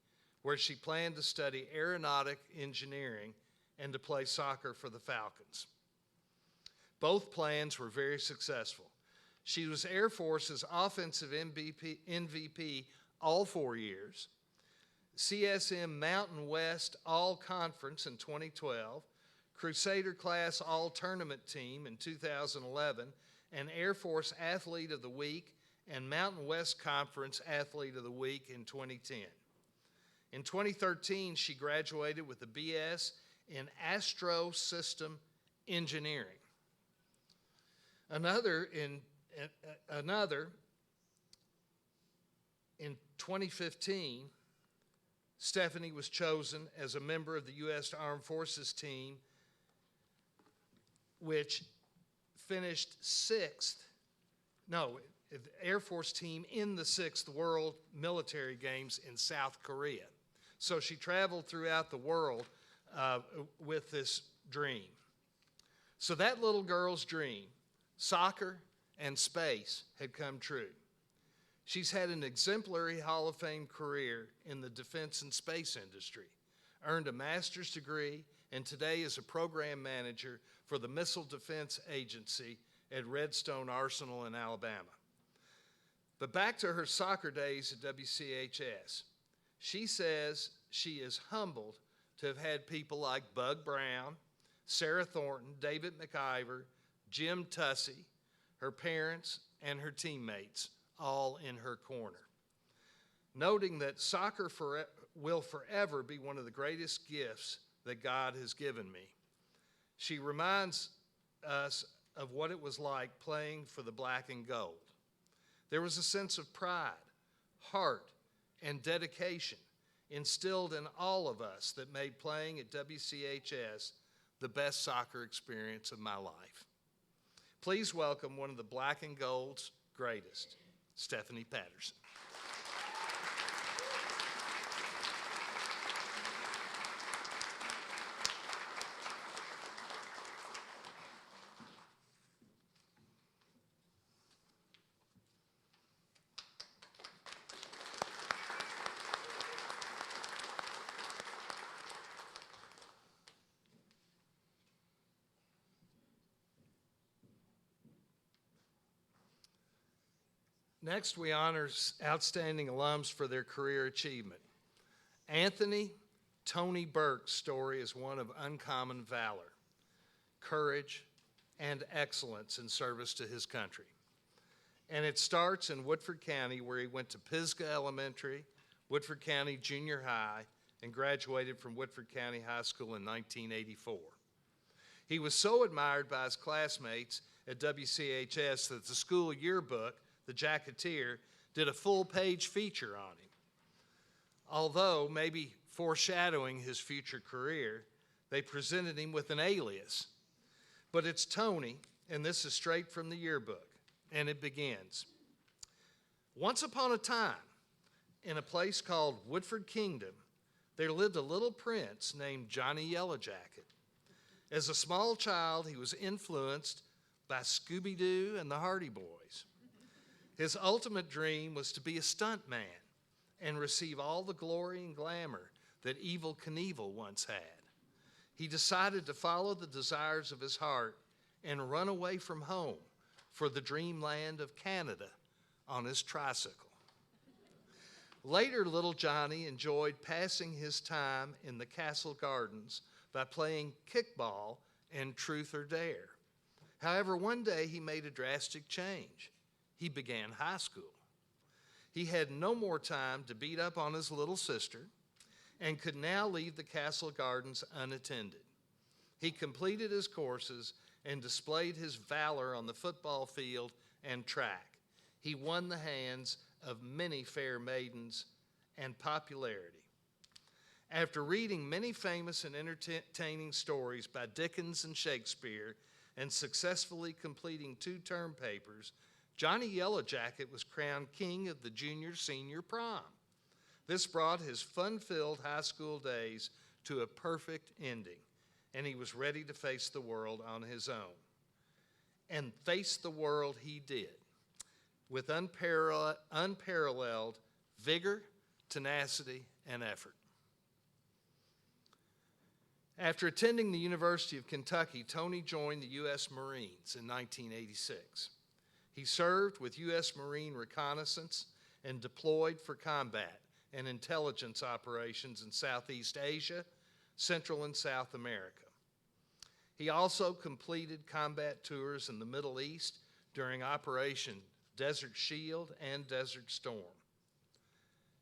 where she planned to study aeronautic engineering and to play soccer for the Falcons. Both plans were very successful. She was Air Force's offensive MVP all 4 years, CSM Mountain West All-Conference in 2012, Crusader Class All-Tournament Team in 2011, and Air Force Athlete of the Week and Mountain West Conference Athlete of the Week in 2010. In 2013, she graduated with a BS in Astrosystem Engineering. Another in 2015, Stephanie was chosen as a member of the U.S. Armed Forces team, which finished 6th, the Air Force team in the 6th World Military Games in South Korea. So she traveled throughout the world with this dream. So that little girl's dream, soccer and space, had come true. She's had an exemplary Hall of Fame career in the defense and space industry, earned a master's degree, and today is a program manager for the Missile Defense Agency at Redstone Arsenal in Alabama. But back to her soccer days at WCHS. She says she is humbled to have had people like Bug Brown, Sarah Thornton, David McIver, Jim Tussey, her parents, and her teammates, all in her corner. Noting that soccer will forever be one of the greatest gifts that God has given me, she reminds us of what it was like playing for the black and gold. There was a sense of pride, heart, and dedication instilled in all of us that made playing at WCHS the best soccer experience of my life. Please welcome one of the black and gold's greatest, Stephanie Patterson. Next, we honor outstanding alums for their career achievement. Anthony Tony Burke's story is one of uncommon valor, courage, and excellence in service to his country. And it starts in Woodford County, where he went to Pisgah Elementary, Woodford County Junior High, and graduated from Woodford County High School in 1984. He was so admired by his classmates at WCHS that the school yearbook, the Jacketeer, did a full-page feature on him. Although maybe foreshadowing his future career, they presented him with an alias. But it's Tony, and this is straight from the yearbook, and it begins. Once upon a time, in a place called Woodford Kingdom, there lived a little prince named Johnny Yellowjacket. As a small child, he was influenced by Scooby-Doo and the Hardy Boys. His ultimate dream was to be a stuntman and receive all the glory and glamour that Evel Knievel once had. He decided to follow the desires of his heart and run away from home for the dreamland of Canada on his tricycle. Later, little Johnny enjoyed passing his time in the castle gardens by playing kickball and truth or dare. However, one day he made a drastic change. He began high school. He had no more time to beat up on his little sister and could now leave the castle gardens unattended. He completed his courses and displayed his valor on the football field and track. He won the hands of many fair maidens and popularity. After reading many famous and entertaining stories by Dickens and Shakespeare and successfully completing 2 term papers, Johnny Yellowjacket was crowned king of the junior-senior prom. This brought his fun-filled high school days to a perfect ending, and he was ready to face the world on his own. And face the world he did, with unparalleled vigor, tenacity, and effort. After attending the University of Kentucky, Tony joined the U.S. Marines in 1986. He served with U.S. Marine Reconnaissance and deployed for combat and intelligence operations in Southeast Asia, Central and South America. He also completed combat tours in the Middle East during Operation Desert Shield and Desert Storm.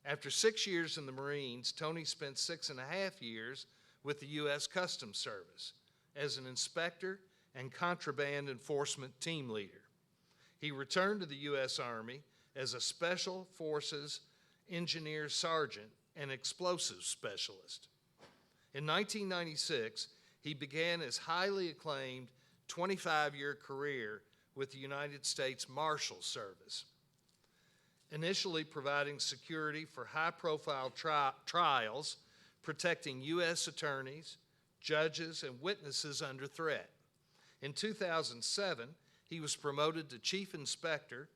After 6 years in the Marines, Tony spent 6.5 years with the U.S. Customs Service as an inspector and contraband enforcement team leader. He returned to the U.S. Army as a Special Forces Engineer Sergeant and Explosives Specialist. In 1996, he began his highly acclaimed 25-year career with the United States Marshal Service, initially providing security for high-profile trials, protecting U.S. attorneys, judges, and witnesses under threat. In 2007, he was promoted to Chief Inspector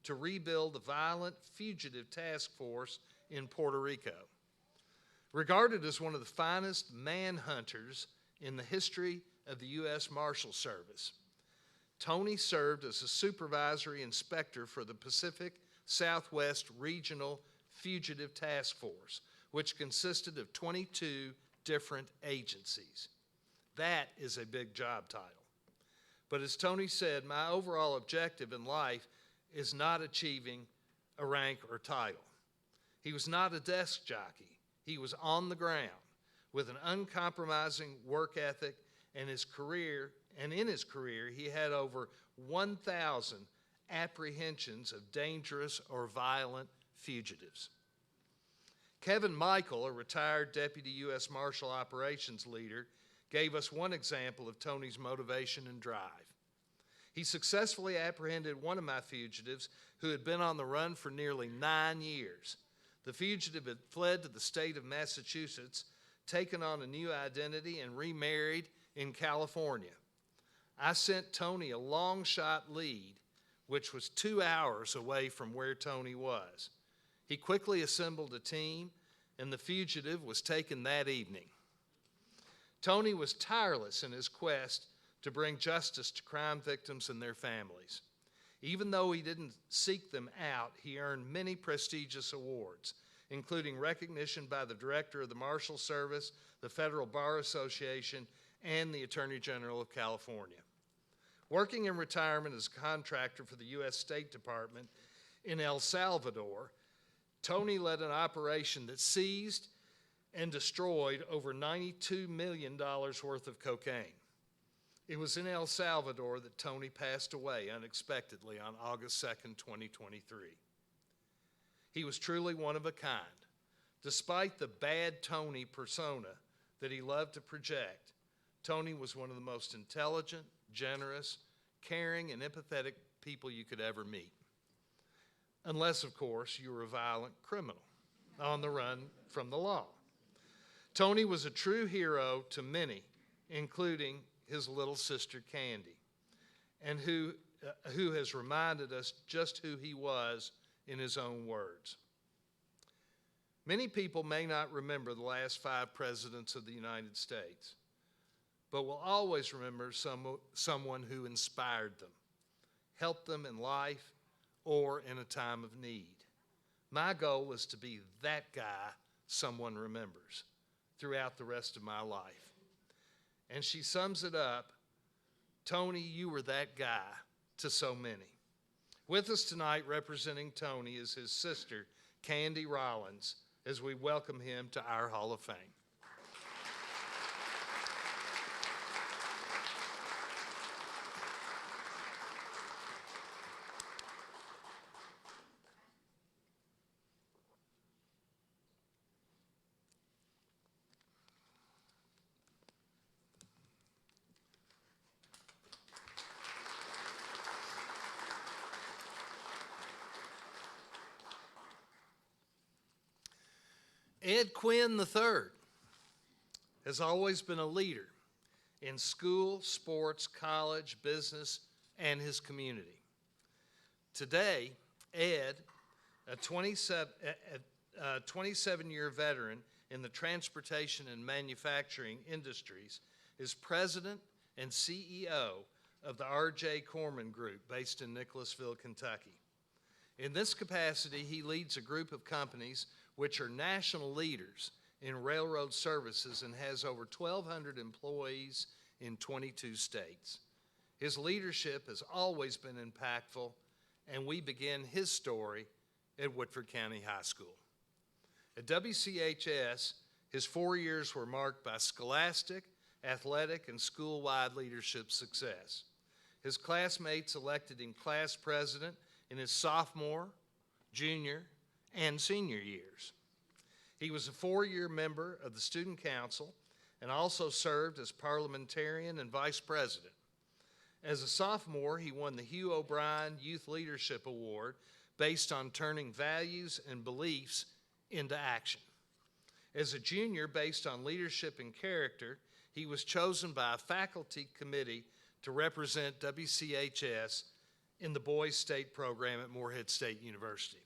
to rebuild the Violent Fugitive Task Force in Puerto Rico. Regarded as one of the finest manhunters in the history of the U.S. Marshal Service, Tony served as a supervisory inspector for the Pacific Southwest Regional Fugitive Task Force, which consisted of 22 different agencies. That is a big job title. But as Tony said, my overall objective in life is not achieving a rank or title. He was not a desk jockey. He was on the ground with an uncompromising work ethic, and in his career, he had over 1,000 apprehensions of dangerous or violent fugitives. Kevin Michael, a retired Deputy U.S. Marshal Operations leader, gave us one example of Tony's motivation and drive. He successfully apprehended one of my fugitives who had been on the run for nearly 9 years. The fugitive had fled to the state of Massachusetts, taken on a new identity, and remarried in California. I sent Tony a long shot lead, which was 2 hours away from where Tony was. He quickly assembled a team, and the fugitive was taken that evening. Tony was tireless in his quest to bring justice to crime victims and their families. Even though he didn't seek them out, he earned many prestigious awards, including recognition by the Director of the Marshal Service, the Federal Bar Association, and the Attorney General of California. Working in retirement as a contractor for the U.S. State Department in El Salvador, Tony led an operation that seized and destroyed over $92 million worth of cocaine. It was in El Salvador that Tony passed away unexpectedly on August 2nd, 2023. He was truly one of a kind. Despite the bad Tony persona that he loved to project, Tony was one of the most intelligent, generous, caring, and empathetic people you could ever meet. Unless, of course, you were a violent criminal on the run from the law. Tony was a true hero to many, including his little sister Candy, and who has reminded us just who he was in his own words. Many people may not remember the last 5 presidents of the United States, but will always remember someone who inspired them, helped them in life or in a time of need. My goal is to be that guy someone remembers throughout the rest of my life. And she sums it up, Tony, you were that guy to so many. With us tonight representing Tony is his sister, Candy Rollins, as we welcome him to our Hall of Fame. Ed Quinn III has always been a leader in school, sports, college, business, and his community. Today, Ed, a 27-year veteran in the transportation and manufacturing industries, is president and CEO of the R.J. Corman Group based in Nicholasville, Kentucky. In this capacity, he leads a group of companies which are national leaders in railroad services and has over 1,200 employees in 22 states. His leadership has always been impactful, and we begin his story at Woodford County High School. At WCHS, his 4 years were marked by scholastic, athletic, and school-wide leadership success. His classmates elected him class president in his sophomore, junior, and senior years. He was a 4-year member of the Student Council and also served as parliamentarian and vice president. As a sophomore, he won the Hugh O'Brien Youth Leadership Award based on turning values and beliefs into action. As a junior, based on leadership and character, he was chosen by a faculty committee to represent WCHS in the Boys State program at Morehead State University.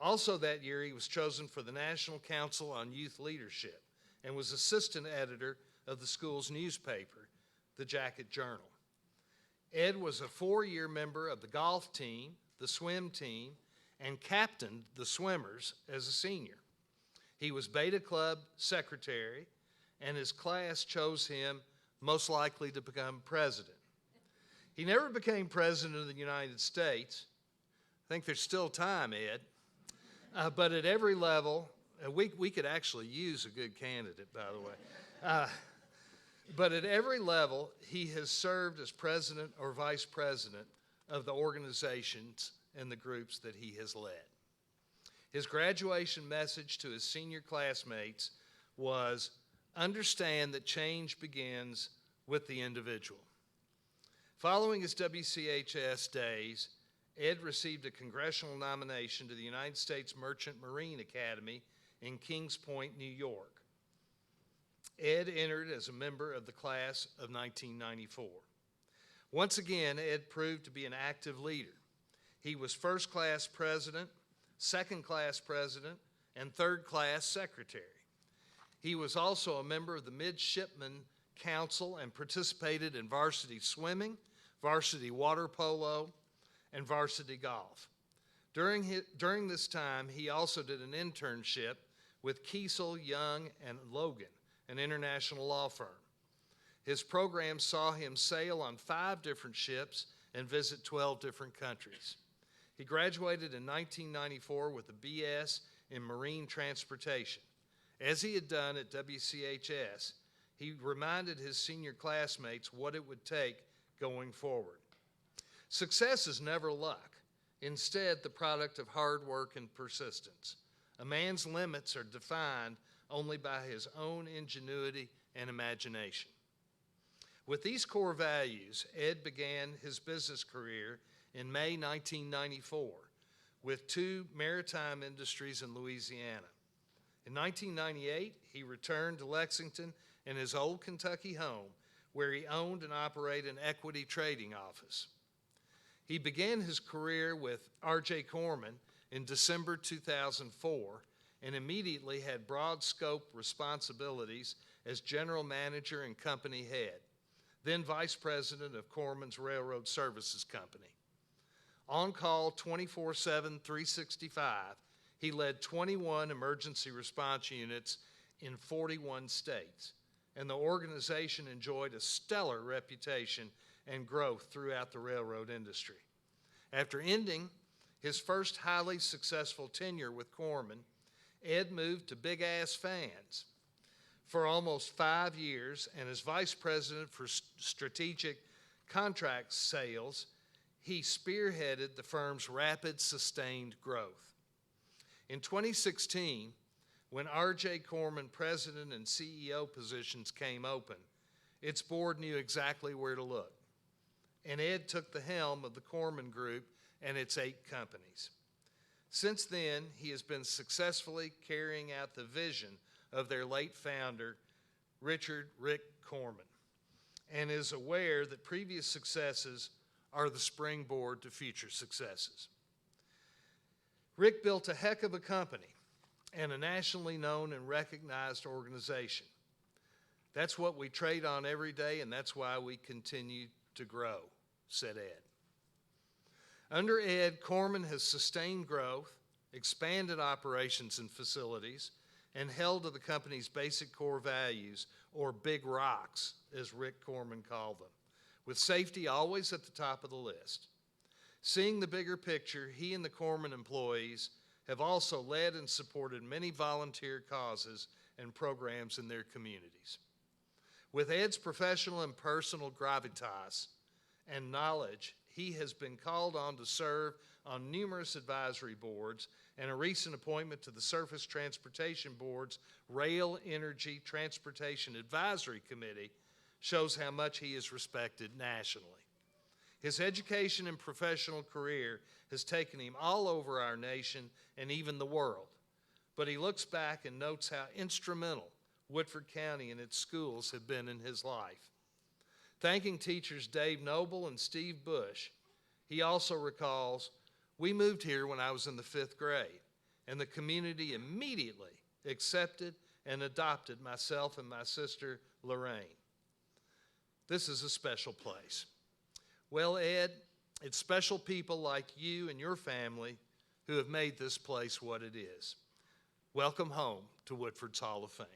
Also that year, he was chosen for the National Council on Youth Leadership and was assistant editor of the school's newspaper, the Jacket Journal. Ed was a 4-year member of the golf team, the swim team, and captained the swimmers as a senior. He was Beta Club secretary, and his class chose him most likely to become president. He never became president of the United States. I think there's still time, Ed. But at every level, we could actually use a good candidate, by the way. But at every level, he has served as president or vice president of the organizations and the groups that he has led. His graduation message to his senior classmates was, "Understand that change begins with the individual." Following his WCHS days, Ed received a congressional nomination to the United States Merchant Marine Academy in Kings Point, New York. Ed entered as a member of the class of 1994. Once again, Ed proved to be an active leader. He was first-class president, second-class president, and third-class secretary. He was also a member of the Midshipman Council and participated in varsity swimming, varsity water polo, and varsity golf. During this time, he also did an internship with Kiesel, Young, and Logan, an international law firm. His program saw him sail on 5 different ships and visit 12 different countries. He graduated in 1994 with a BS in marine transportation. As he had done at WCHS, he reminded his senior classmates what it would take going forward. Success is never luck. Instead, the product of hard work and persistence. A man's limits are defined only by his own ingenuity and imagination. With these core values, Ed began his business career in May 1994 with 2 maritime industries in Louisiana. In 1998, he returned to Lexington and his old Kentucky home, where he owned and operated an equity trading office. He began his career with R.J. Corman in December 2004 and immediately had broad scope responsibilities as general manager and company head, then vice president of Corman's Railroad Services Company. On call 24/7, 365, he led 21 emergency response units in 41 states, and the organization enjoyed a stellar reputation and growth throughout the railroad industry. After ending his first highly successful tenure with Corman, Ed moved to Big Ass Fans for almost 5 years, and as vice president for strategic contract sales, he spearheaded the firm's rapid, sustained growth. In 2016, when R.J. Corman president and CEO positions came open, its board knew exactly where to look, and Ed took the helm of the Corman Group and its 8 companies. Since then, he has been successfully carrying out the vision of their late founder, Richard "Rick" Corman, and is aware that previous successes are the springboard to future successes. Rick built a heck of a company and a nationally known and recognized organization. That's what we trade on every day, and that's why we continue to grow, said Ed. Under Ed, Corman has sustained growth, expanded operations and facilities, and held to the company's basic core values, or big rocks, as Rick Corman called them, with safety always at the top of the list. Seeing the bigger picture, he and the Corman employees have also led and supported many volunteer causes and programs in their communities. With Ed's professional and personal gravitas and knowledge, he has been called on to serve on numerous advisory boards, and a recent appointment to the Surface Transportation Board's Rail Energy Transportation Advisory Committee shows how much he is respected nationally. His education and professional career has taken him all over our nation and even the world, but he looks back and notes how instrumental Woodford County and its schools have been in his life. Thanking teachers Dave Noble and Steve Bush, he also recalls, "We moved here when I was in the 5th grade, and the community immediately accepted and adopted myself and my sister Lorraine. This is a special place." Well, Ed, it's special people like you and your family who have made this place what it is. Welcome home to Woodford's Hall of Fame.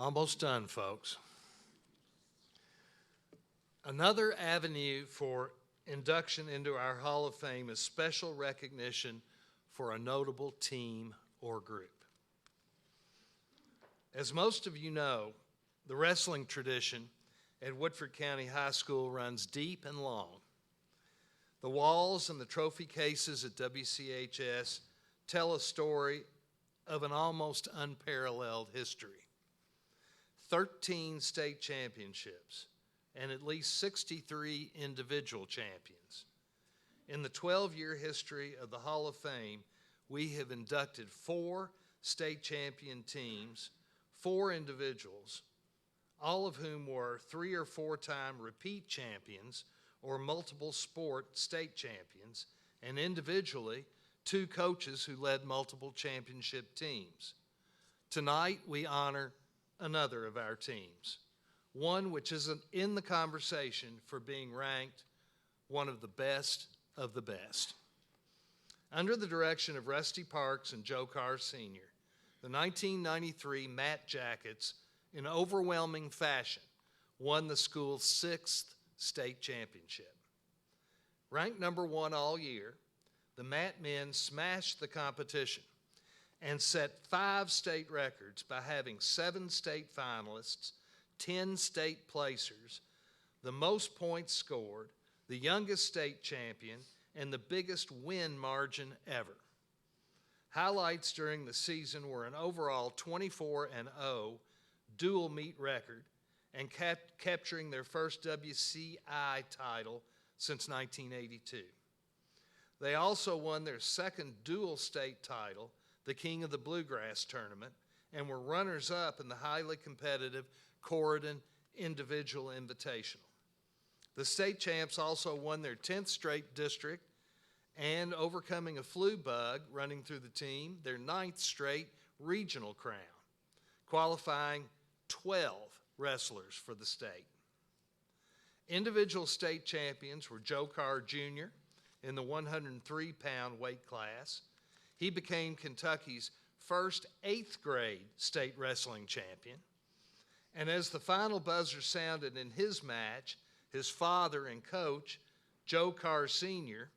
Almost done, folks. Another avenue for induction into our Hall of Fame is special recognition for a notable team or group. As most of you know, the wrestling tradition at Woodford County High School runs deep and long. The walls and the trophy cases at WCHS tell a story of an almost unparalleled history. 13 state championships and at least 63 individual champions. In the 12-year history of the Hall of Fame, we have inducted 4 state champion teams, 4 individuals, all of whom were 3 or 4-time repeat champions or multiple sport state champions, and individually, 2 coaches who led multiple championship teams. Tonight, we honor another of our teams, one which isn't in the conversation for being ranked one of the best of the best. Under the direction of Rusty Parks and Joe Carr Sr., the 1993 Matt Jackets, in overwhelming fashion, won the school's 6th state championship. Ranked number 1 all year, the Matt men smashed the competition and set 5 state records by having 7 state finalists, 10 state placers, the most points scored, the youngest state champion, and the biggest win margin ever. Highlights during the season were an overall 24-0 dual meet record and capturing their first WCI title since 1982. They also won their second dual state title, the King of the Bluegrass tournament, and were runners-up in the highly competitive Corridon Individual Invitational. The state champs also won their 10th straight district and, overcoming a flu bug running through the team, their 9th straight regional crown, qualifying 12 wrestlers for the state. Individual state champions were Joe Carr Jr. in the 103-pound weight class. He became Kentucky's first 8th grade state wrestling champion. And as the final buzzer sounded in his match, his father and coach, Joe Carr Sr.,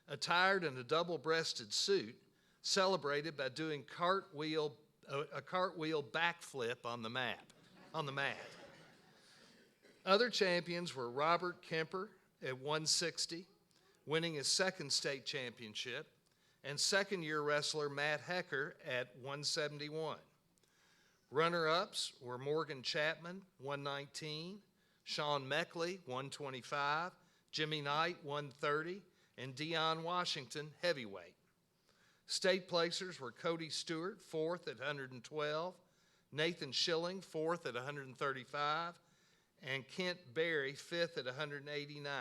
attired in a double-breasted suit, celebrated by doing a cartwheel backflip on the mat. Other champions were Robert Kemper at 160, winning his 2nd state championship, and second-year wrestler Matt Hecker at 171. Runner-ups were Morgan Chapman, 119, Sean Meckley, 125, Jimmy Knight, 130, and Dion Washington, heavyweight. State placers were Cody Stewart, 4th at 112, Nathan Schilling, 4th at 135, and Kent Berry, 5th at 189.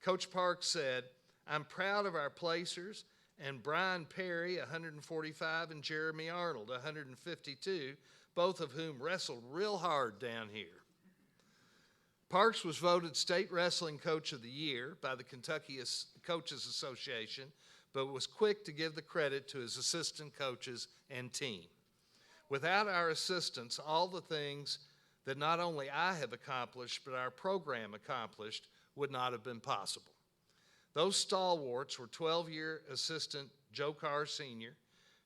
Coach Parks said, "I'm proud of our placers, and Brian Perry, 145, and Jeremy Arnold, 152, both of whom wrestled real hard down here." Parks was voted State Wrestling Coach of the Year by the Kentucky Coaches Association, but was quick to give the credit to his assistant coaches and team. Without our assistants, all the things that not only I have accomplished, but our program accomplished, would not have been possible. Those stalwarts were 12-year assistant Joe Carr Sr.,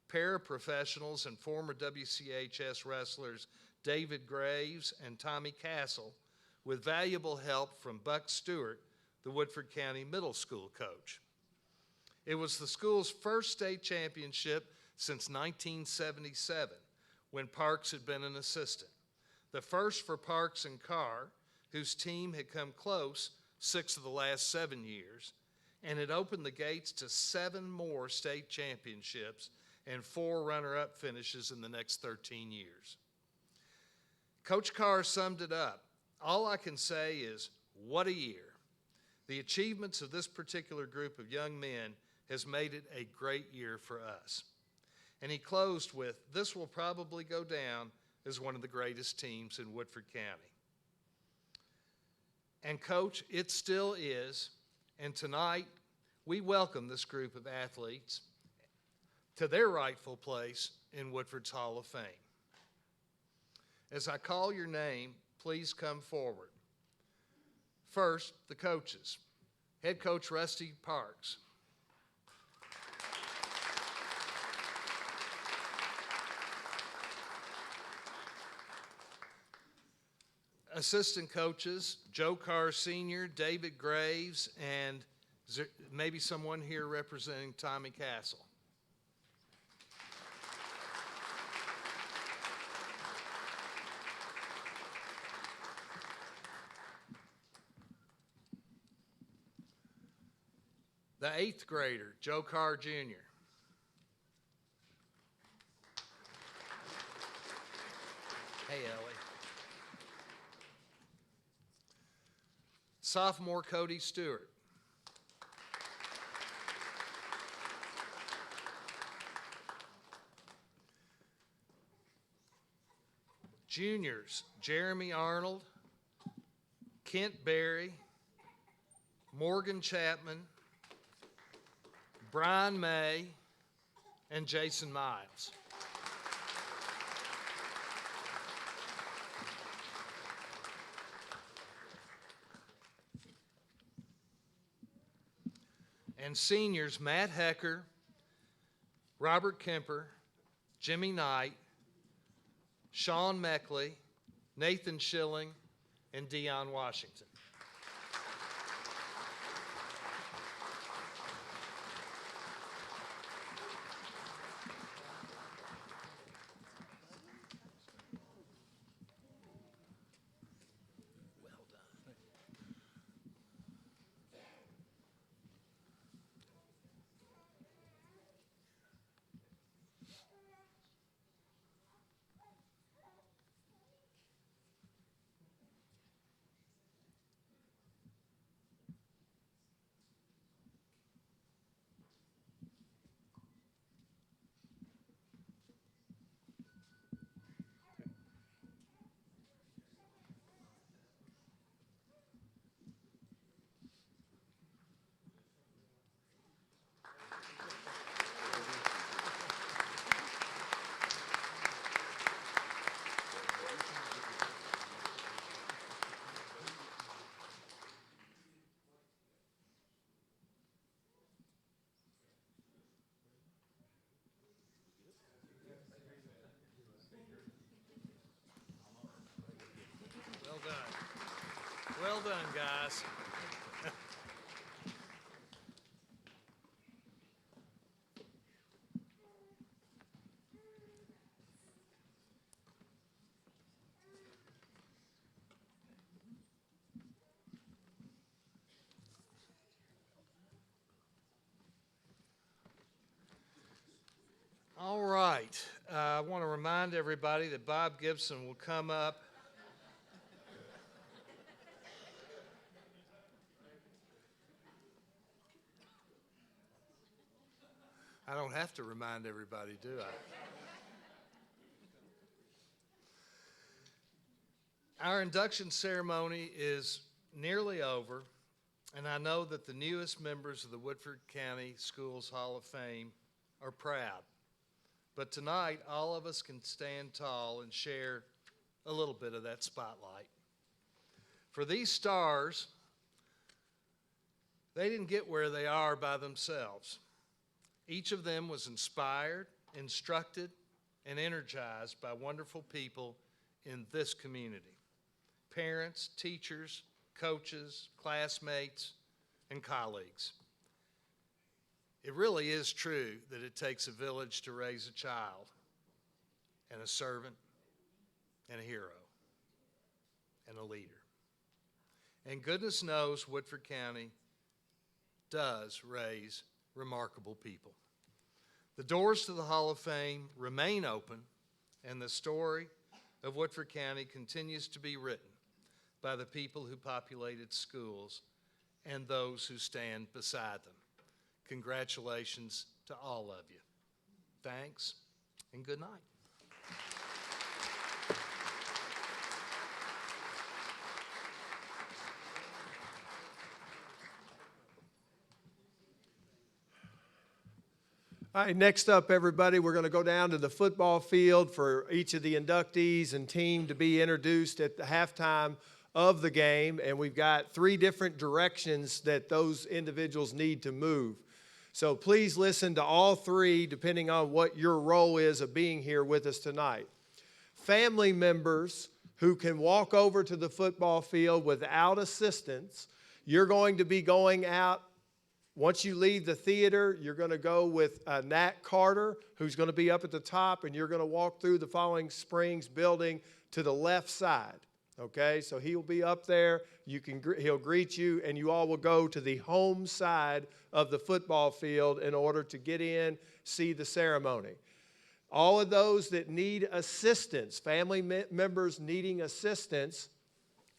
paraprofessionals and former WCHS wrestlers David Graves and Tommy Castle, with valuable help from Buck Stewart, the Woodford County Middle School coach. It was the school's first state championship since 1977, when Parks had been an assistant. The first for Parks and Carr, whose team had come close 6 of the last 7 years, and it opened the gates to 7 more state championships and 4 runner-up finishes in the next 13 years. Coach Carr summed it up. All I can say is, what a year. The achievements of this particular group of young men has made it a great year for us. And he closed with, this will probably go down as one of the greatest teams in Woodford County. And Coach, it still is, and tonight we welcome this group of athletes to their rightful place in Woodford's Hall of Fame. As I call your name, please come forward. First, the coaches. Head coach Rusty Parks. Assistant coaches, Joe Carr Sr., David Graves, and maybe someone here representing Tommy Castle. The 8th grader, Joe Carr Jr. Hey, Ellie. Sophomore Cody Stewart. Juniors, Jeremy Arnold, Kent Berry, Morgan Chapman, Brian May, and Jason Miles. And seniors, Matt Hecker, Robert Kemper, Jimmy Knight, Sean Meckley, Nathan Schilling, and Dion Washington. Well done. Well done, guys. All right. I want to remind everybody that Bob Gibson will come up. I don't have to remind everybody, do I? Our induction ceremony is nearly over, and I know that the newest members of the Woodford County Schools Hall of Fame are proud. But tonight, all of us can stand tall and share a little bit of that spotlight. For these stars, they didn't get where they are by themselves. Each of them was inspired, instructed, and energized by wonderful people in this community. Parents, teachers, coaches, classmates, and colleagues. It really is true that it takes a village to raise a child, and a servant, and a hero, and a leader. And goodness knows Woodford County does raise remarkable people. The doors to the Hall of Fame remain open, and the story of Woodford County continues to be written by the people who populated schools and those who stand beside them. Congratulations to all of you. Thanks, and good night. All right, next up, everybody, we're going to go down to the football field for each of the inductees and team to be introduced at the halftime of the game. And we've got 3 different directions that those individuals need to move. So please listen to all 3, depending on what your role is of being here with us tonight. Family members who can walk over to the football field without assistance, you're going to be going out. Once you leave the theater, you're going to go with Nat Carter, who's going to be up at the top, and you're going to walk through the Falling Springs building to the left side. Okay, so he'll be up there. He'll greet you, and you all will go to the home side of the football field in order to get in, see the ceremony. All of those that need assistance, family members needing assistance,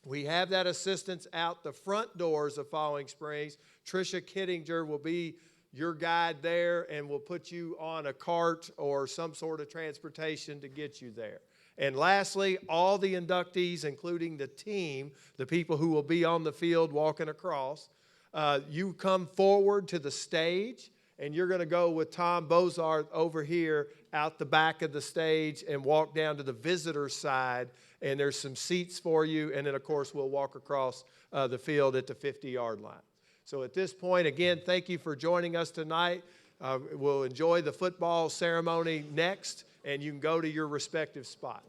we have that assistance out the front doors of Falling Springs. Tricia Kittinger will be your guide there and will put you on a cart or some sort of transportation to get you there. And lastly, all the inductees, including the team, the people who will be on the field walking across, you come forward to the stage, and you're going to go with Tom Bozarth over here out the back of the stage and walk down to the visitor side, and there's some seats for you, and then, of course, we'll walk across the field at the 50-yard line. So at this point, again, thank you for joining us tonight. We'll enjoy the football ceremony next, and you can go to your respective spot.